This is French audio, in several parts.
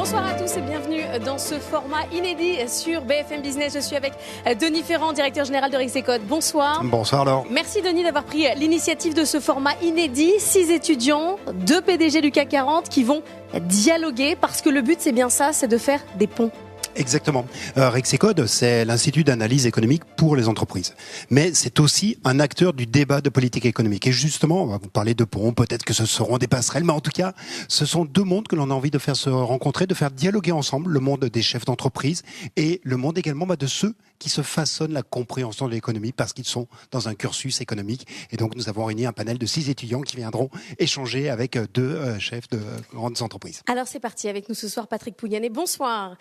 Bonsoir à tous et bienvenue dans ce format inédit sur BFM Business. Je suis avec Denis Ferrand, directeur général de Rexecode. Bonsoir. Bonsoir Laure. Merci Denis d'avoir pris l'initiative de ce format inédit. 6 étudiants, 2 PDG du CAC 40 qui vont dialoguer parce que le but c'est bien ça, c'est de faire des ponts. Exactement. Rexecode, c'est l'Institut d'analyse économique pour les entreprises. Mais c'est aussi un acteur du débat de politique économique. Et justement, on va vous parler de ponts, peut-être que ce seront des passerelles, mais en tout cas, ce sont deux mondes que l'on a envie de faire se rencontrer, de faire dialoguer ensemble, le monde des chefs d'entreprise et le monde également de ceux qui se façonnent la compréhension de l'économie parce qu'ils sont dans un cursus économique. Et donc, nous avons réuni un panel de 6 étudiants qui viendront échanger avec 2 chefs de grandes entreprises. Alors, c'est parti. Avec nous ce soir, Patrick Pouyanné. Bonsoir.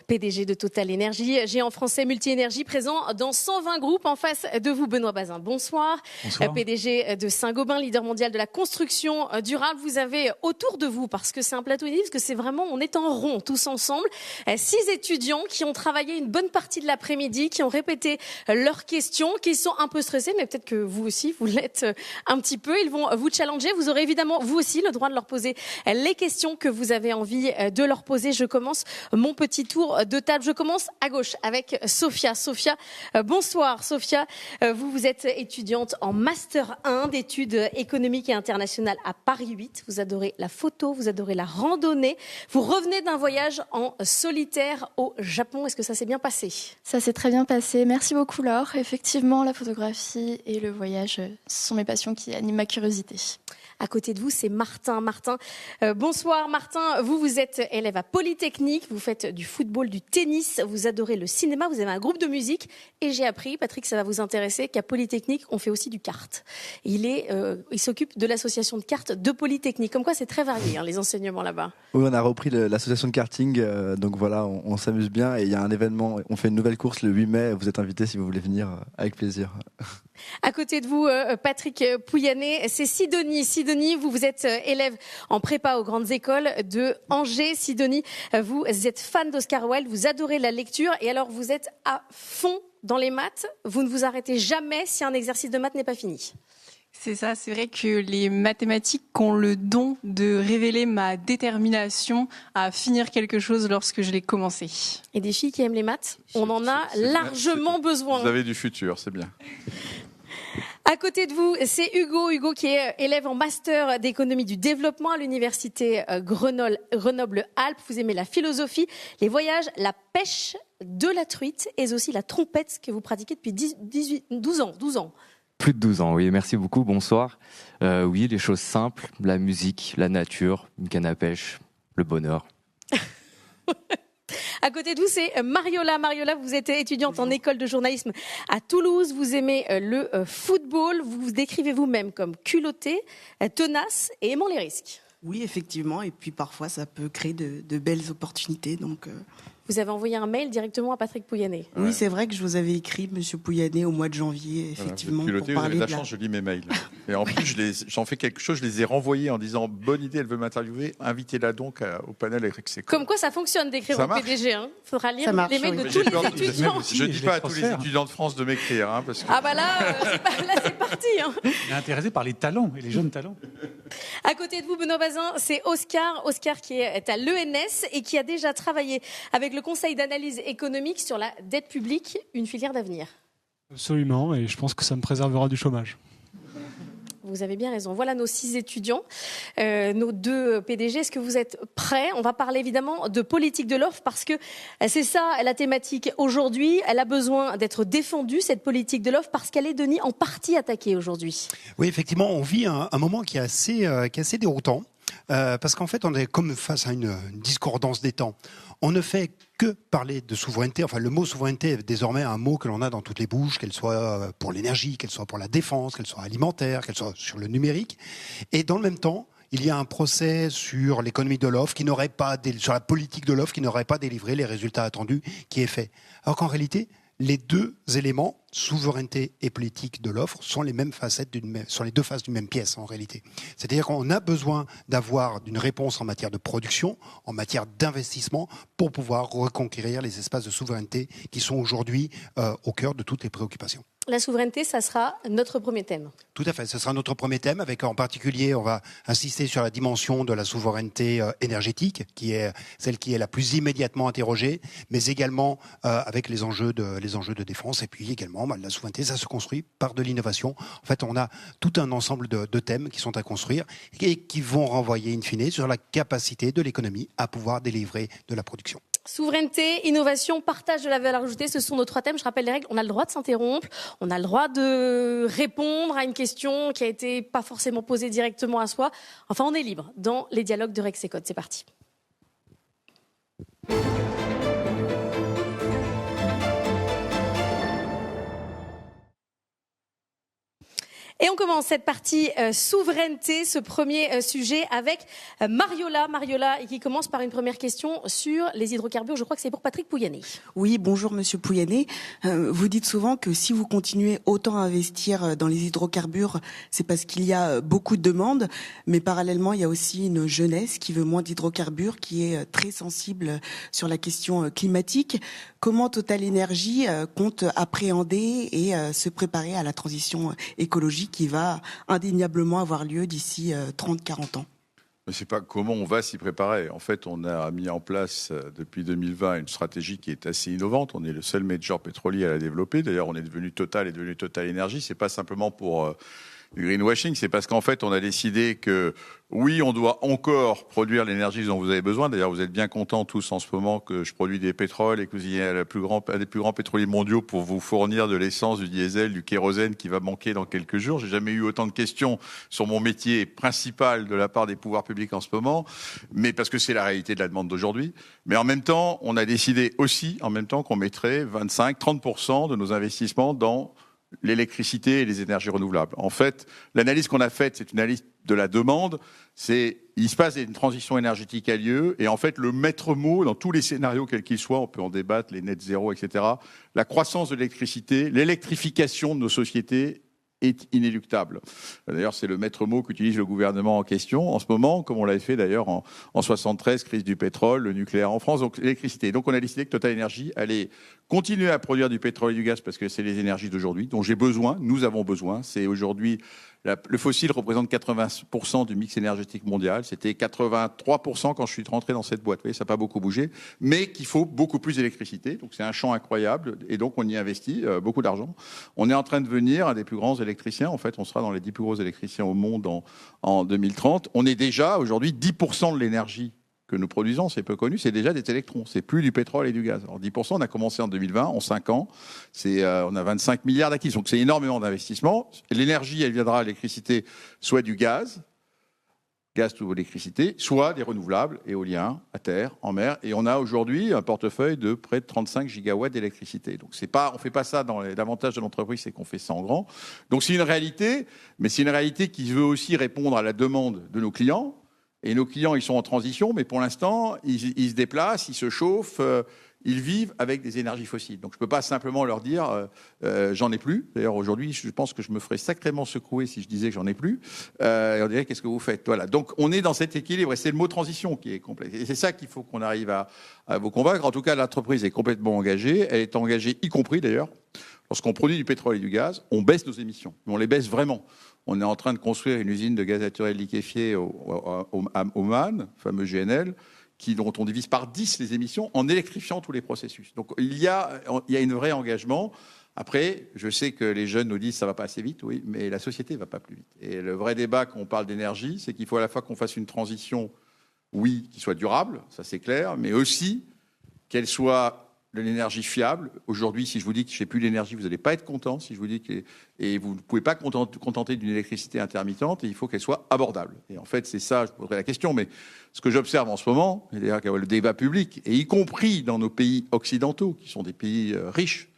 PDG de Total Énergie, géant français multi-énergie, présent dans 120 groupes. En face de vous, Benoît Bazin. Bonsoir. Bonsoir. PDG de Saint-Gobain, leader mondial de la construction durable. Vous avez autour de vous, parce que c'est un plateau inédit, parce que c'est vraiment, on est en rond tous ensemble, 6 étudiants qui ont travaillé une bonne partie de l'après-midi, qui ont répété leurs questions, qui sont un peu stressés, mais peut-être que vous aussi, vous l'êtes un petit peu. Ils vont vous challenger. Vous aurez évidemment, vous aussi, le droit de leur poser les questions que vous avez envie de leur poser. Je commence mon petit tour de table. Je commence à gauche avec Sophia. Sophia, bonsoir. Sophia, vous êtes étudiante en Master 1 d'études économiques et internationales à Paris 8. Vous adorez la photo, vous adorez la randonnée. Vous revenez d'un voyage en solitaire au Japon. Est-ce que ça s'est bien passé ? Ça s'est très bien passé. Merci beaucoup Laure. Effectivement, la photographie et le voyage, ce sont mes passions qui animent ma curiosité. À côté de vous, c'est Martin. Martin, bonsoir Martin. Vous êtes élève à Polytechnique. Vous faites du football, du tennis. Vous adorez le cinéma. Vous avez un groupe de musique. Et j'ai appris, Patrick, ça va vous intéresser, qu'à Polytechnique, on fait aussi du kart. Il s'occupe de l'association de kart de Polytechnique. Comme quoi, c'est très varié, les enseignements là-bas. Oui, on a repris l'association de karting. Donc voilà, on s'amuse bien. Et il y a un événement. On fait une nouvelle course le 8 mai. Vous êtes invités si vous voulez venir. Avec plaisir. À côté de vous, Patrick Pouyanné, c'est Sidonie. Sidonie, vous êtes élève en prépa aux grandes écoles de Angers. Sidonie, vous êtes fan d'Oscar Wilde, vous adorez la lecture et alors vous êtes à fond dans les maths. Vous ne vous arrêtez jamais si un exercice de maths n'est pas fini. C'est ça, c'est vrai que les mathématiques ont le don de révéler ma détermination à finir quelque chose lorsque je l'ai commencé. Et des filles qui aiment les maths, on en a largement besoin. Vous avez du futur, c'est bien. À côté de vous, c'est Hugo. Hugo qui est élève en master d'économie du développement à l'université Grenoble-Alpes. Vous aimez la philosophie, les voyages, la pêche, de la truite et aussi la trompette que vous pratiquez depuis 12 ans. Plus de 12 ans, oui. Merci beaucoup, bonsoir. Oui, les choses simples, la musique, la nature, une canne à pêche, le bonheur. À côté de vous, c'est Mariola. Mariola, vous êtes étudiante en école de journalisme à Toulouse. Vous aimez le football. Vous vous décrivez vous-même comme culottée, tenace et aimant les risques. Oui, effectivement. Et puis parfois, ça peut créer de belles opportunités. Donc, Vous avez envoyé un mail directement à Patrick Pouyanné. Oui, c'est vrai que je vous avais écrit, Monsieur Pouyanné, au mois de janvier, effectivement. Voilà, pour parler vous avez de de la chance, je lis mes mails. Et en plus, j'en fais quelque chose, je les ai renvoyés en disant bonne idée, elle veut m'interviewer, invitez-la donc au panel avec Rexecode. Comme quoi ça fonctionne d'écrire Ça au marche. PDG. Il faudra lire Ça marche, les mails de oui. tous les étudiants. Je ne dis pas à tous les étudiants de France de m'écrire. Parce que... Ah bah là, c'est parti. Il est intéressé par les talents et les jeunes talents. À côté de vous, Benoît Bazin, c'est Oscar. Oscar qui est à l'ENS et qui a déjà travaillé avec le Conseil d'analyse économique sur la dette publique, une filière d'avenir. Absolument, et je pense que ça me préservera du chômage. Vous avez bien raison. Voilà nos 6 étudiants, nos 2 PDG. Est-ce que vous êtes prêts ? On va parler évidemment de politique de l'offre parce que c'est ça la thématique aujourd'hui. Elle a besoin d'être défendue, cette politique de l'offre, parce qu'elle est, Denis, en partie attaquée aujourd'hui. Oui, effectivement, on vit un moment qui est assez déroutant. Parce qu'en fait, on est comme face à une discordance des temps. On ne fait que parler de souveraineté. Enfin, le mot souveraineté est désormais un mot que l'on a dans toutes les bouches, qu'elle soit pour l'énergie, qu'elle soit pour la défense, qu'elle soit alimentaire, qu'elle soit sur le numérique. Et dans le même temps, il y a un procès sur l'économie de l'offre sur la politique de l'offre qui n'aurait pas délivré les résultats attendus qui est fait. Alors qu'en réalité, les 2 éléments souveraineté et politique de l'offre sont les mêmes facettes, sont les deux faces d'une même pièce en réalité. C'est-à-dire qu'on a besoin d'avoir une réponse en matière de production, en matière d'investissement, pour pouvoir reconquérir les espaces de souveraineté qui sont aujourd'hui au cœur de toutes les préoccupations. La souveraineté, ça sera notre premier thème. Tout à fait, ce sera notre premier thème, avec en particulier, on va insister sur la dimension de la souveraineté énergétique, qui est celle qui est la plus immédiatement interrogée, mais également avec les enjeux de défense, et puis également la souveraineté, ça se construit par de l'innovation. En fait, on a tout un ensemble de thèmes qui sont à construire et qui vont renvoyer in fine sur la capacité de l'économie à pouvoir délivrer de la production. Souveraineté, innovation, partage de la valeur ajoutée, ce sont nos 3 thèmes. Je rappelle les règles. On a le droit de s'interrompre, on a le droit de répondre à une question qui a été pas forcément posée directement à soi. Enfin, on est libre dans les dialogues de Rexecode. C'est parti. Et on commence cette partie souveraineté, ce premier sujet avec Mariola, qui commence par une première question sur les hydrocarbures. Je crois que c'est pour Patrick Pouyanné. Oui, bonjour Monsieur Pouyanné. Vous dites souvent que si vous continuez autant à investir dans les hydrocarbures, c'est parce qu'il y a beaucoup de demandes, mais parallèlement, il y a aussi une jeunesse qui veut moins d'hydrocarbures, qui est très sensible sur la question climatique. Comment Total Energy compte appréhender et se préparer à la transition écologique qui va indéniablement avoir lieu d'ici 30-40 ans? Je ne sais pas comment on va s'y préparer. En fait, on a mis en place depuis 2020 une stratégie qui est assez innovante. On est le seul major pétrolier à la développer. D'ailleurs, Total est devenu Total Energy. C'est pas simplement pour du greenwashing, c'est parce qu'en fait, on a décidé que oui, on doit encore produire l'énergie dont vous avez besoin. D'ailleurs, vous êtes bien contents tous en ce moment que je produis des pétroles et que vous ayez un des plus grands pétroliers mondiaux pour vous fournir de l'essence, du diesel, du kérosène qui va manquer dans quelques jours. J'ai jamais eu autant de questions sur mon métier principal de la part des pouvoirs publics en ce moment, mais parce que c'est la réalité de la demande d'aujourd'hui. Mais en même temps, on a décidé aussi, en même temps, qu'on mettrait 25-30% de nos investissements dans l'électricité et les énergies renouvelables. En fait, l'analyse qu'on a faite, c'est une analyse de la demande. Il se passe une transition énergétique a lieu, et en fait, le maître mot dans tous les scénarios, quels qu'ils soient, on peut en débattre, les net zéro, etc., la croissance de l'électricité, l'électrification de nos sociétés est inéluctable. D'ailleurs, c'est le maître mot qu'utilise le gouvernement en question en ce moment, comme on l'avait fait d'ailleurs en 73, crise du pétrole, le nucléaire en France, donc l'électricité. Donc on a décidé que Total Energy allait continuer à produire du pétrole et du gaz parce que c'est les énergies d'aujourd'hui dont j'ai besoin, nous avons besoin. C'est aujourd'hui, le fossile représente 80% du mix énergétique mondial. C'était 83% quand je suis rentré dans cette boîte. Vous voyez, ça n'a pas beaucoup bougé, mais qu'il faut beaucoup plus d'électricité. Donc c'est un champ incroyable et donc on y investit beaucoup d'argent. On est en train de devenir un des plus grands électriciens. En fait, on sera dans les 10 plus gros électriciens au monde en 2030. On est déjà aujourd'hui 10% de l'énergie que nous produisons, c'est peu connu, c'est déjà des électrons, c'est plus du pétrole et du gaz. Alors 10%, on a commencé en 2020, en 5 ans, on a 25 milliards d'acquis, donc c'est énormément d'investissements. L'énergie, elle viendra, l'électricité, soit du gaz ou électricité, soit des renouvelables, éoliens, à terre, en mer, et on a aujourd'hui un portefeuille de près de 35 gigawatts d'électricité. Donc on fait pas ça l'avantage de l'entreprise, c'est qu'on fait ça en grand. Donc c'est une réalité, mais c'est une réalité qui veut aussi répondre à la demande de nos clients. Et nos clients, ils sont en transition, mais pour l'instant, ils se déplacent, ils se chauffent, ils vivent avec des énergies fossiles. Donc je ne peux pas simplement leur dire j'en ai plus. D'ailleurs, aujourd'hui, je pense que je me ferais sacrément secouer si je disais que j'en ai plus. On dirait qu'est-ce que vous faites? Voilà. Donc on est dans cet équilibre et c'est le mot transition qui est complexe. Et c'est ça qu'il faut qu'on arrive à vous convaincre. En tout cas, l'entreprise est complètement engagée. Elle est engagée, y compris d'ailleurs, lorsqu'on produit du pétrole et du gaz, on baisse nos émissions. On les baisse vraiment. On est en train de construire une usine de gaz naturel liquéfié au Oman, fameux GNL, dont on divise par 10 les émissions en électrifiant tous les processus. Donc il y a un vrai engagement. Après, je sais que les jeunes nous disent ça va pas assez vite, oui, mais la société va pas plus vite. Et le vrai débat quand on parle d'énergie, c'est qu'il faut à la fois qu'on fasse une transition, oui, qui soit durable, ça c'est clair, mais aussi qu'elle soit de l'énergie fiable. Aujourd'hui, si je vous dis que je n'ai plus d'énergie, vous n'allez pas être content. Si je vous dis et vous ne pouvez pas contenter d'une électricité intermittente, et il faut qu'elle soit abordable. Et en fait, c'est ça, je poserai la question, mais ce que j'observe en ce moment, et d'ailleurs le débat public, et y compris dans nos pays occidentaux, qui sont des pays riches,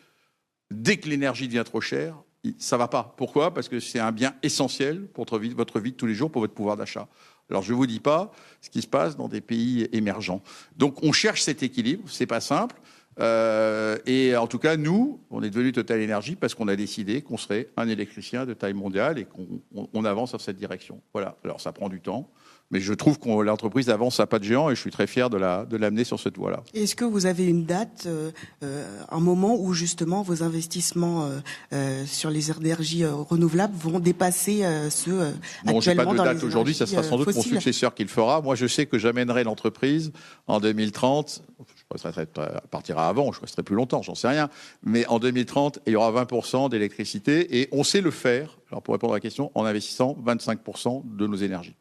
dès que l'énergie devient trop chère, ça ne va pas. Pourquoi? Parce que c'est un bien essentiel pour votre vie de tous les jours, pour votre pouvoir d'achat. Alors, je ne vous dis pas ce qui se passe dans des pays émergents. Donc, on cherche cet équilibre, c'est pas simple. Et en tout cas, nous, on est devenu Total Énergie parce qu'on a décidé qu'on serait un électricien de taille mondiale et qu'on avance dans cette direction. Voilà. Alors, ça prend du temps. Mais je trouve que l'entreprise avance à pas de géant et je suis très fier de l'amener sur cette voie-là. Est-ce que vous avez une date, un moment où justement vos investissements sur les énergies renouvelables vont dépasser ceux bon, j'ai pas actuellement de dans date les aujourd'hui, ça sera sans doute fossiles. mon successeur qui le fera. Moi, je sais que j'amènerai l'entreprise en 2030. Je partira avant, je resterai plus longtemps, j'en sais rien. Mais en 2030, il y aura 20% d'électricité et on sait le faire, alors pour répondre à la question, en investissant 25% de nos énergies.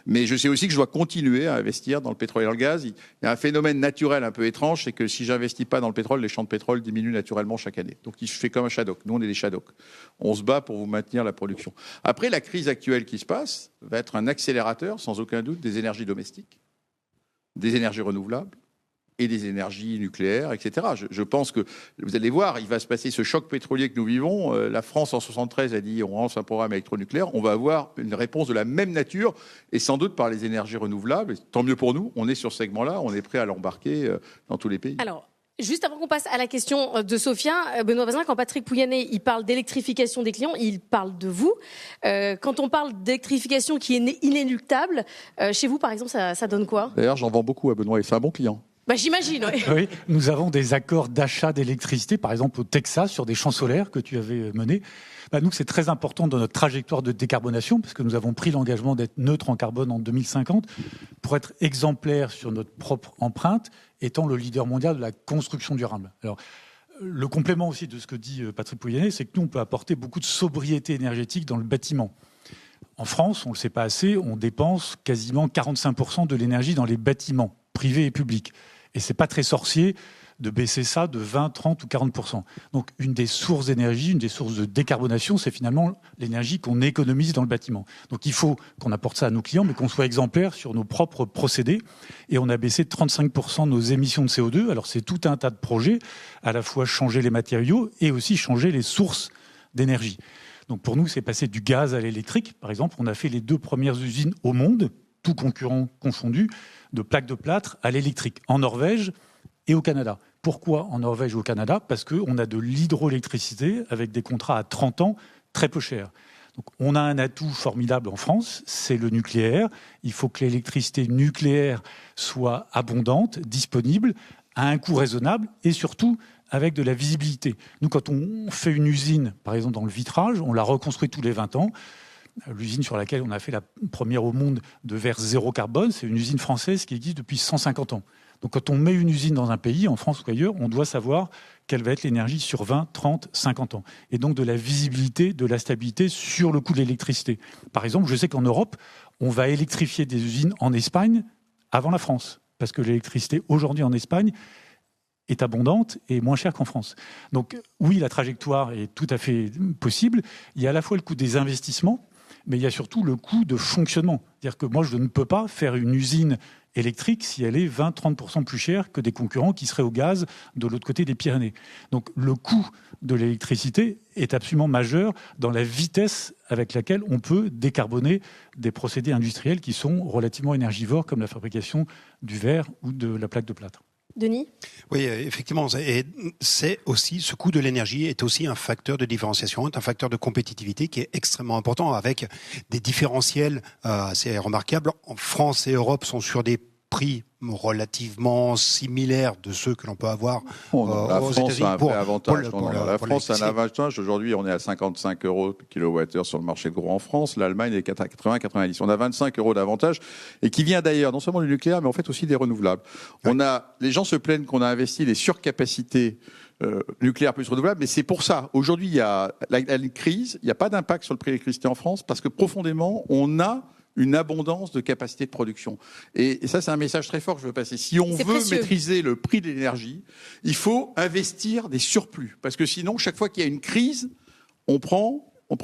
Mais je sais aussi que je dois continuer à investir dans le pétrole et dans le gaz. Il y a un phénomène naturel un peu étrange, c'est que si j'investis pas dans le pétrole, les champs de pétrole diminuent naturellement chaque année. Donc je fais comme un shadok. Nous, on est des shadoks. On se bat pour vous maintenir la production. Après, la crise actuelle qui se passe va être un accélérateur, sans aucun doute, des énergies domestiques, des énergies renouvelables et des énergies nucléaires, etc. Je pense que, vous allez voir, il va se passer ce choc pétrolier que nous vivons. La France, en 73, a dit on lance un programme électronucléaire. On va avoir une réponse de la même nature, et sans doute par les énergies renouvelables. Et tant mieux pour nous, on est sur ce segment-là, on est prêt à l'embarquer dans tous les pays. Alors, juste avant qu'on passe à la question de Sophia, Benoît Bazin, quand Patrick Pouyanné il parle d'électrification des clients, il parle de vous. Quand on parle d'électrification qui est inéluctable, chez vous, par exemple, ça donne quoi ? D'ailleurs, j'en vends beaucoup à Benoît, et c'est un bon client. Bah, j'imagine, oui. Oui, nous avons des accords d'achat d'électricité, par exemple au Texas, sur des champs solaires que tu avais menés. Nous, c'est très important dans notre trajectoire de décarbonation, parce que nous avons pris l'engagement d'être neutre en carbone en 2050, pour être exemplaire sur notre propre empreinte, étant le leader mondial de la construction durable. Alors, le complément aussi de ce que dit Patrick Pouyanné, c'est que nous, on peut apporter beaucoup de sobriété énergétique dans le bâtiment. En France, on ne le sait pas assez, on dépense quasiment 45% de l'énergie dans les bâtiments, privés et publics. Et c'est pas très sorcier de baisser ça de 20, 30 ou 40%. Donc, une des sources d'énergie, une des sources de décarbonation, c'est finalement l'énergie qu'on économise dans le bâtiment. Donc, il faut qu'on apporte ça à nos clients, mais qu'on soit exemplaire sur nos propres procédés. Et on a baissé de 35% nos émissions de CO2. Alors, c'est tout un tas de projets, à la fois changer les matériaux et aussi changer les sources d'énergie. Donc, pour nous, c'est passer du gaz à l'électrique. Par exemple, on a fait les 2 premières usines au monde, tous concurrents confondus, de plaques de plâtre à l'électrique, en Norvège et au Canada. Pourquoi en Norvège et au Canada ? Parce qu'on a de l'hydroélectricité avec des contrats à 30 ans très peu chers. Donc on a un atout formidable en France, c'est le nucléaire. Il faut que l'électricité nucléaire soit abondante, disponible, à un coût raisonnable et surtout avec de la visibilité. Nous, quand on fait une usine, par exemple dans le vitrage, on la reconstruit tous les 20 ans. L'usine sur laquelle on a fait la première au monde de verre zéro carbone, c'est une usine française qui existe depuis 150 ans. Donc quand on met une usine dans un pays, en France ou ailleurs, on doit savoir quelle va être l'énergie sur 20, 30, 50 ans. Et donc de la visibilité, de la stabilité sur le coût de l'électricité. Par exemple, je sais qu'en Europe, on va électrifier des usines en Espagne avant la France. Parce que l'électricité aujourd'hui en Espagne est abondante et moins chère qu'en France. Donc oui, la trajectoire est tout à fait possible. Il y a à la fois le coût des investissements, mais il y a surtout le coût de fonctionnement. C'est-à-dire que moi, je ne peux pas faire une usine électrique si elle est 20-30% plus chère que des concurrents qui seraient au gaz de l'autre côté des Pyrénées. Donc le coût de l'électricité est absolument majeur dans la vitesse avec laquelle on peut décarboner des procédés industriels qui sont relativement énergivores, comme la fabrication du verre ou de la plaque de plâtre. Denis ? Oui, effectivement. Et c'est aussi, ce coût de l'énergie est aussi un facteur de différenciation, un facteur de compétitivité qui est extrêmement important, avec des différentiels assez remarquables. En France et Europe sont sur des prix relativement similaires de ceux que l'on peut avoir la aux France États-Unis. A un vrai avantage. La France a un l'électricité. avantage. Aujourd'hui, on est à 55 € kWh sur le marché de gros en France. L'Allemagne est à 80-90. On a 25 € d'avantage et qui vient d'ailleurs non seulement du nucléaire, mais en fait aussi des renouvelables. Les gens se plaignent qu'on a investi des surcapacités nucléaire plus renouvelable, mais c'est pour ça. Aujourd'hui, il y a une crise, il n'y a pas d'impact sur le prix de l'électricité en France parce que profondément, on a une abondance de capacité de production. Et ça, c'est un message très fort que je veux passer. Si on veut maîtriser le prix de l'énergie, il faut investir des surplus. Parce que sinon, chaque fois qu'il y a une crise, on prend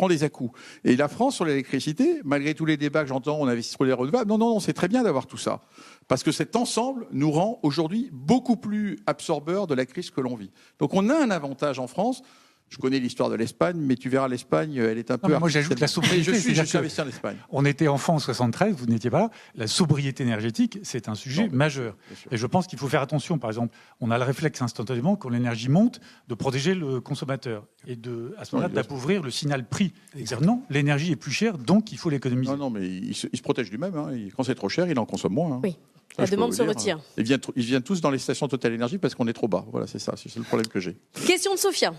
des à-coups. Et la France, sur l'électricité, malgré tous les débats que j'entends, on investit sur les renouvelables. Non, c'est très bien d'avoir tout ça. Parce que cet ensemble nous rend aujourd'hui beaucoup plus absorbeurs de la crise que l'on vit. Donc on a un avantage en France. Je connais l'histoire de l'Espagne, mais tu verras, l'Espagne, elle est un peu... Moi, j'ajoute la sobriété. Je suis investi en Espagne. On était enfant en 73, vous n'étiez pas là. La sobriété énergétique, c'est un sujet majeur. Et je pense qu'il faut faire attention. Par exemple, on a le réflexe instantanément, quand l'énergie monte, de protéger le consommateur et à ce moment-là, d'appauvrir le signal prix. Et dire non, l'énergie est plus chère, donc il faut l'économiser. Non, mais il se protège lui-même. Hein. Quand c'est trop cher, il en consomme moins. Hein. Oui. La demande se retire. Ils viennent tous dans les stations Total Énergie parce qu'on est trop bas. Voilà, c'est le problème que j'ai. Question de Sophia.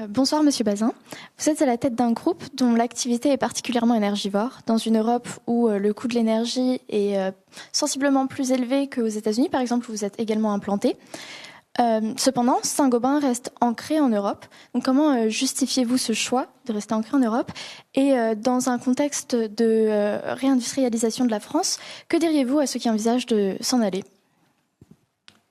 Bonsoir Monsieur Bazin. Vous êtes à la tête d'un groupe dont l'activité est particulièrement énergivore, dans une Europe où le coût de l'énergie est sensiblement plus élevé qu'aux États-Unis, par exemple, où vous êtes également implanté. Cependant, Saint-Gobain reste ancré en Europe. Donc comment justifiez-vous ce choix de rester ancré en Europe ? Et dans un contexte de réindustrialisation de la France, que diriez-vous à ceux qui envisagent de s'en aller ?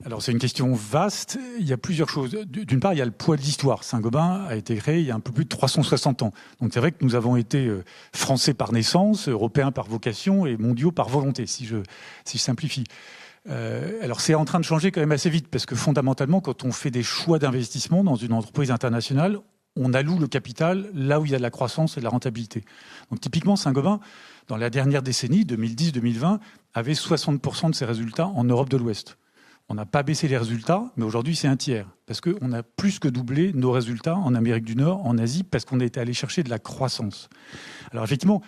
Alors c'est une question vaste, il y a plusieurs choses. D'une part, il y a le poids de l'histoire. Saint-Gobain a été créé il y a un peu plus de 360 ans. Donc c'est vrai que nous avons été français par naissance, européens par vocation et mondiaux par volonté, si je simplifie. Alors c'est en train de changer quand même assez vite, parce que fondamentalement, quand on fait des choix d'investissement dans une entreprise internationale, on alloue le capital là où il y a de la croissance et de la rentabilité. Donc typiquement, Saint-Gobain, dans la dernière décennie, 2010-2020, avait 60% de ses résultats en Europe de l'Ouest. On n'a pas baissé les résultats, mais aujourd'hui, c'est un tiers. Parce qu'on a plus que doublé nos résultats en Amérique du Nord, en Asie, parce qu'on a été allé chercher de la croissance. Alors effectivement,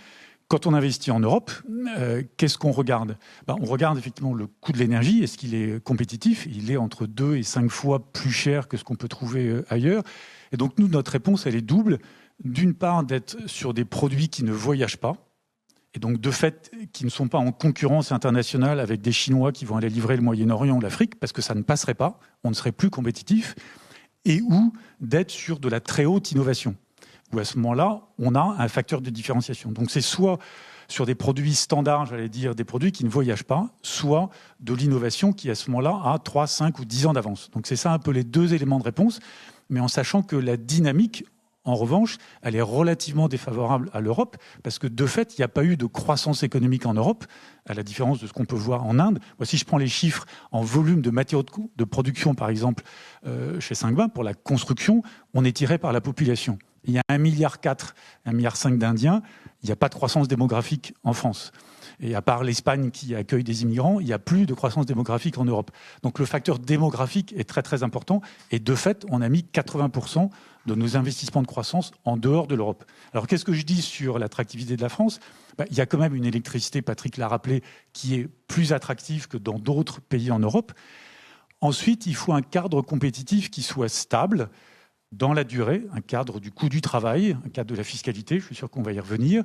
quand on investit en Europe, qu'est-ce qu'on regarde ? On regarde effectivement le coût de l'énergie. Est-ce qu'il est compétitif ? Il est entre 2 et 5 fois plus cher que ce qu'on peut trouver ailleurs. Et donc nous, notre réponse, elle est double. D'une part, d'être sur des produits qui ne voyagent pas. Et donc, de fait, qui ne sont pas en concurrence internationale avec des Chinois qui vont aller livrer le Moyen-Orient ou l'Afrique, parce que ça ne passerait pas, on ne serait plus compétitif, et ou d'être sur de la très haute innovation, où à ce moment-là, on a un facteur de différenciation. Donc, c'est soit sur des produits standards, j'allais dire, des produits qui ne voyagent pas, soit de l'innovation qui, à ce moment-là, a 3, 5 ou 10 ans d'avance. Donc, c'est ça un peu les deux éléments de réponse, mais en sachant que la dynamique, en revanche, elle est relativement défavorable à l'Europe parce que, de fait, il n'y a pas eu de croissance économique en Europe, à la différence de ce qu'on peut voir en Inde. Moi, si je prends les chiffres en volume de matières de production, par exemple, chez Saint-Gobain, pour la construction, on est tiré par la population. Il y a 1,4 milliard, 1,5 milliard d'Indiens, il n'y a pas de croissance démographique en France. Et à part l'Espagne qui accueille des immigrants, il n'y a plus de croissance démographique en Europe. Donc le facteur démographique est très très important. Et de fait, on a mis 80% de nos investissements de croissance en dehors de l'Europe. Alors qu'est-ce que je dis sur l'attractivité de la France ? Il y a quand même une électricité, Patrick l'a rappelé, qui est plus attractive que dans d'autres pays en Europe. Ensuite, il faut un cadre compétitif qui soit stable dans la durée, un cadre du coût du travail, un cadre de la fiscalité, je suis sûr qu'on va y revenir,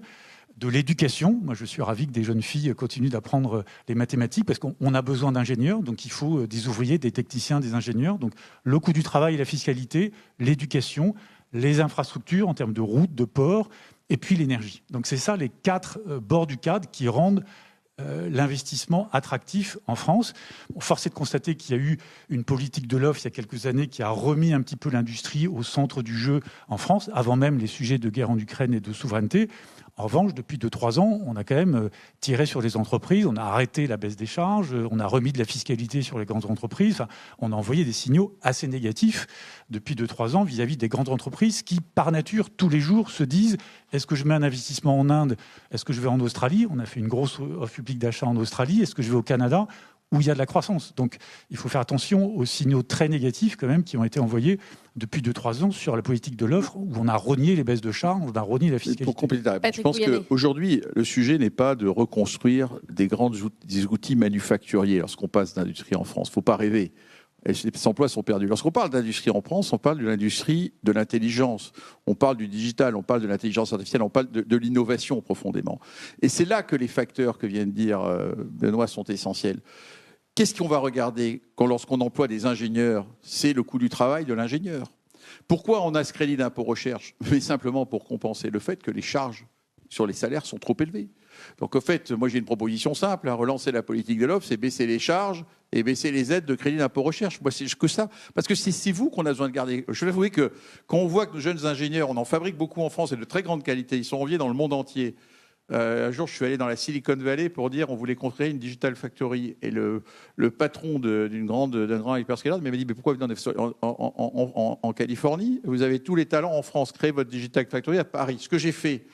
de l'éducation. Moi, je suis ravi que des jeunes filles continuent d'apprendre les mathématiques parce qu'on a besoin d'ingénieurs, donc il faut des ouvriers, des techniciens, des ingénieurs. Donc le coût du travail et la fiscalité, l'éducation, les infrastructures en termes de routes, de ports, et puis l'énergie. Donc c'est ça les 4 bords du cadre qui rendent l'investissement attractif en France. Force est de constater qu'il y a eu une politique de l'offre il y a quelques années qui a remis un petit peu l'industrie au centre du jeu en France, avant même les sujets de guerre en Ukraine et de souveraineté. En revanche, depuis 2-3 ans, on a quand même tiré sur les entreprises, on a arrêté la baisse des charges, on a remis de la fiscalité sur les grandes entreprises. Enfin, on a envoyé des signaux assez négatifs depuis 2-3 ans vis-à-vis des grandes entreprises qui, par nature, tous les jours se disent « Est-ce que je mets un investissement en Inde ? Est-ce que je vais en Australie ?» On a fait une grosse offre publique d'achat en Australie. Est-ce que je vais au Canada ? Où il y a de la croissance. Donc, il faut faire attention aux signaux très négatifs quand même qui ont été envoyés depuis 2-3 ans sur la politique de l'offre, où on a renié les baisses de charges, on a renié la fiscalité. Pour compléter la réponse, je pense qu'aujourd'hui, le sujet n'est pas de reconstruire des outils manufacturiers lorsqu'on passe d'industrie en France. Il ne faut pas rêver. Les emplois sont perdus. Lorsqu'on parle d'industrie en France, on parle de l'industrie de l'intelligence, on parle du digital, on parle de l'intelligence artificielle, on parle de l'innovation profondément. Et c'est là que les facteurs que vient de dire Benoît sont essentiels. Qu'est-ce qu'on va regarder lorsqu'on emploie des ingénieurs ? C'est le coût du travail de l'ingénieur. Pourquoi on a ce crédit d'impôt recherche ? Mais simplement pour compenser le fait que les charges sur les salaires sont trop élevées. Donc, en fait, moi, j'ai une proposition simple. Relancer la politique de l'offre, c'est baisser les charges et baisser les aides de crédit d'impôt recherche. Moi, c'est que ça. Parce que c'est vous qu'on a besoin de garder. Je vais avouer que quand on voit que nos jeunes ingénieurs, on en fabrique beaucoup en France et de très grande qualité, ils sont enviés dans le monde entier. Un jour, je suis allé dans la Silicon Valley pour dire on voulait créer une Digital Factory. Et le patron d'un grand hyperscaler m'a dit mais pourquoi vous venez en Californie? Vous avez tous les talents en France. Créez votre Digital Factory à Paris. Ce que j'ai fait.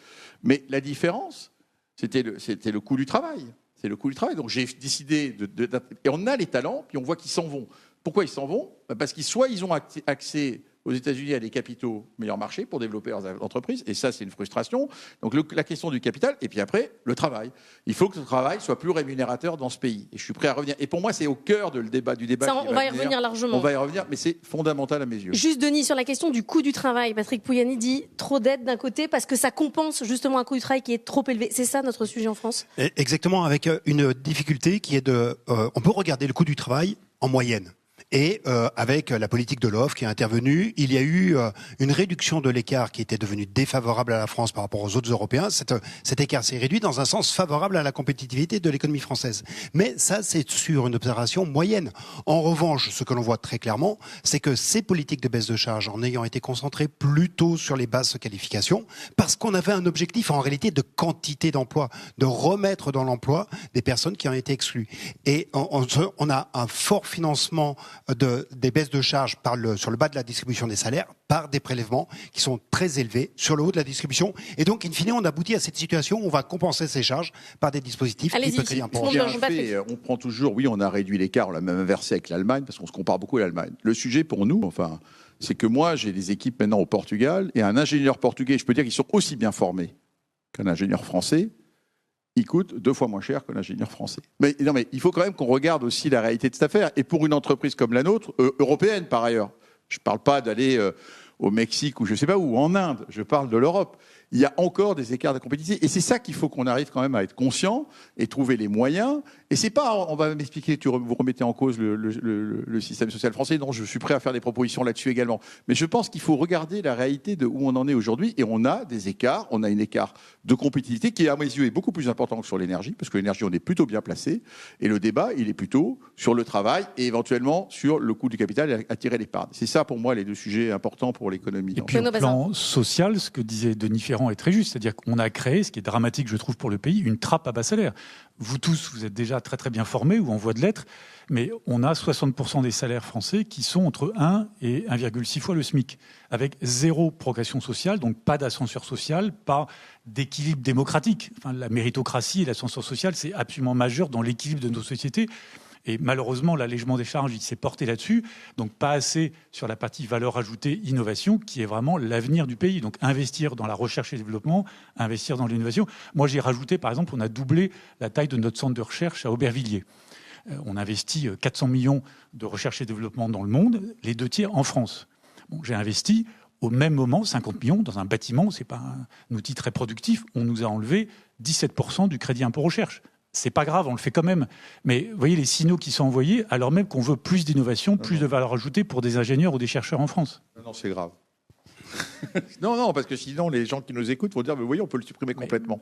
Mais la différence, c'était le coût du travail. C'est le coût du travail. Donc j'ai décidé et on a les talents, puis on voit qu'ils s'en vont. Pourquoi ils s'en vont? Parce qu'ils ont accès aux États-Unis à des capitaux meilleurs marchés pour développer leurs entreprises, et ça c'est une frustration. Donc la question du capital, et puis après le travail. Il faut que le travail soit plus rémunérateur dans ce pays. Et je suis prêt à revenir. Et pour moi c'est au cœur du débat. Ça, on va y revenir largement. On va y revenir, mais c'est fondamental à mes yeux. Juste Denis, sur la question du coût du travail, Patrick Pouyanné dit trop d'aides d'un côté parce que ça compense justement un coût du travail qui est trop élevé. C'est ça notre sujet en France? Exactement, avec une difficulté qui est on peut regarder le coût du travail en moyenne. Et avec la politique de l'offre qui est intervenue, il y a eu une réduction de l'écart qui était devenu défavorable à la France par rapport aux autres Européens. Cet écart s'est réduit dans un sens favorable à la compétitivité de l'économie française. Mais ça, c'est sur une observation moyenne. En revanche, ce que l'on voit très clairement, c'est que ces politiques de baisse de charge, en ayant été concentrées plutôt sur les basses qualifications, parce qu'on avait un objectif en réalité de quantité d'emploi, de remettre dans l'emploi des personnes qui ont été exclues. Et on a un fort financement des baisses de charges sur le bas de la distribution des salaires par des prélèvements qui sont très élevés sur le haut de la distribution. Et donc, in fine, on aboutit à cette situation où on va compenser ces charges par des dispositifs qui peuvent créer un pont. On prend toujours, oui, on a réduit l'écart, on l'a même inversé avec l'Allemagne, parce qu'on se compare beaucoup à l'Allemagne. Le sujet pour nous, c'est que moi, j'ai des équipes maintenant au Portugal, et un ingénieur portugais, je peux dire qu'ils sont aussi bien formés qu'un ingénieur français. Il coûte 2 fois moins cher que l'ingénieur français. Mais il faut quand même qu'on regarde aussi la réalité de cette affaire. Et pour une entreprise comme la nôtre, européenne par ailleurs, je ne parle pas d'aller au Mexique ou je ne sais pas où, en Inde, je parle de l'Europe. Il y a encore des écarts de compétitivité. Et c'est ça qu'il faut qu'on arrive quand même à être conscient et trouver les moyens. Et c'est pas, on va m'expliquer, vous remettez en cause le système social français. Non, je suis prêt à faire des propositions là-dessus également. Mais je pense qu'il faut regarder la réalité de où on en est aujourd'hui. Et on a des écarts. On a un écart de compétitivité qui, à mes yeux, est beaucoup plus important que sur l'énergie. Parce que l'énergie, on est plutôt bien placé. Et le débat, il est plutôt sur le travail et éventuellement sur le coût du capital et attirer l'épargne. C'est ça, pour moi, les deux sujets importants pour l'économie. Et puis, au plan social, ce que disait Denis Ferrand est très juste. C'est-à-dire qu'on a créé, ce qui est dramatique, je trouve, pour le pays, une trappe à bas salaire. Vous tous, vous êtes déjà très très bien formés ou en voie de l'être, mais on a 60% des salaires français qui sont entre 1 et 1,6 fois le SMIC, avec 0 progression sociale, donc pas d'ascenseur social, pas d'équilibre démocratique. Enfin, la méritocratie et l'ascenseur social, c'est absolument majeur dans l'équilibre de nos sociétés. Et malheureusement, l'allègement des charges, il s'est porté là-dessus. Donc pas assez sur la partie valeur ajoutée, innovation, qui est vraiment l'avenir du pays. Donc investir dans la recherche et développement, investir dans l'innovation. Moi, j'ai rajouté, par exemple, on a doublé la taille de notre centre de recherche à Aubervilliers. On investit 400 millions de recherche et développement dans le monde, les 2 tiers en France. Bon, j'ai investi au même moment 50 millions dans un bâtiment, c'est pas un outil très productif. On nous a enlevé 17% du crédit impôt recherche. C'est pas grave, on le fait quand même. Mais vous voyez les signaux qui sont envoyés, alors même qu'on veut plus d'innovation, plus de valeur ajoutée pour des ingénieurs ou des chercheurs en France. Non, c'est grave. Non, parce que sinon, les gens qui nous écoutent vont dire, mais voyez, on peut le supprimer complètement.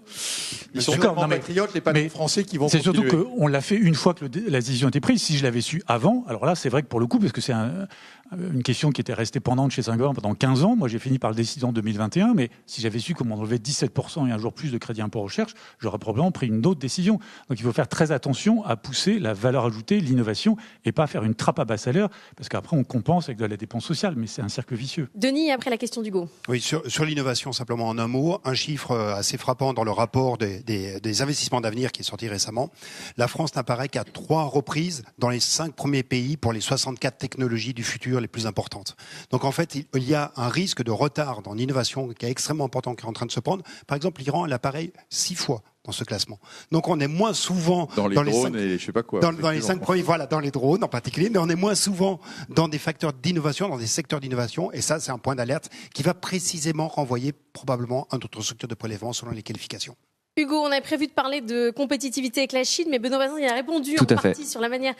Ils sont tellement patriotes, les patrons français qui vont continuer. C'est surtout qu'on l'a fait une fois que la décision était prise. Si je l'avais su avant, alors là, c'est vrai que pour le coup, parce que c'est une question qui était restée pendante chez Saint-Gobain pendant 15 ans, moi j'ai fini par le décider en 2021, mais si j'avais su comment enlever 17% et un jour plus de crédit impôt recherche, j'aurais probablement pris une autre décision. Donc il faut faire très attention à pousser la valeur ajoutée, l'innovation, et pas faire une trappe à bas salaire, parce qu'après on compense avec de la dépense sociale, mais c'est un cercle vicieux. Denis, après la question d'Hugo. Oui, sur l'innovation, simplement en un mot, un chiffre assez frappant dans le rapport des investissements d'avenir qui est sorti récemment. La France n'apparaît qu'à 3 reprises dans les 5 premiers pays pour les 64 technologies du futur les plus importantes. Donc en fait, il y a un risque de retard dans l'innovation qui est extrêmement important, qui est en train de se prendre. Par exemple, l'Iran, elle apparaît 6 fois dans ce classement. Donc on est moins souvent dans les drones et je sais pas quoi. Dans les 5 premiers, voilà, dans les drones en particulier, mais on est moins souvent dans des facteurs d'innovation, dans des secteurs d'innovation, et ça c'est un point d'alerte qui va précisément renvoyer probablement à d'autres structures de prélèvement selon les qualifications. Hugo, on avait prévu de parler de compétitivité avec la Chine, mais Benoît Bazin, il a répondu en partie sur la manière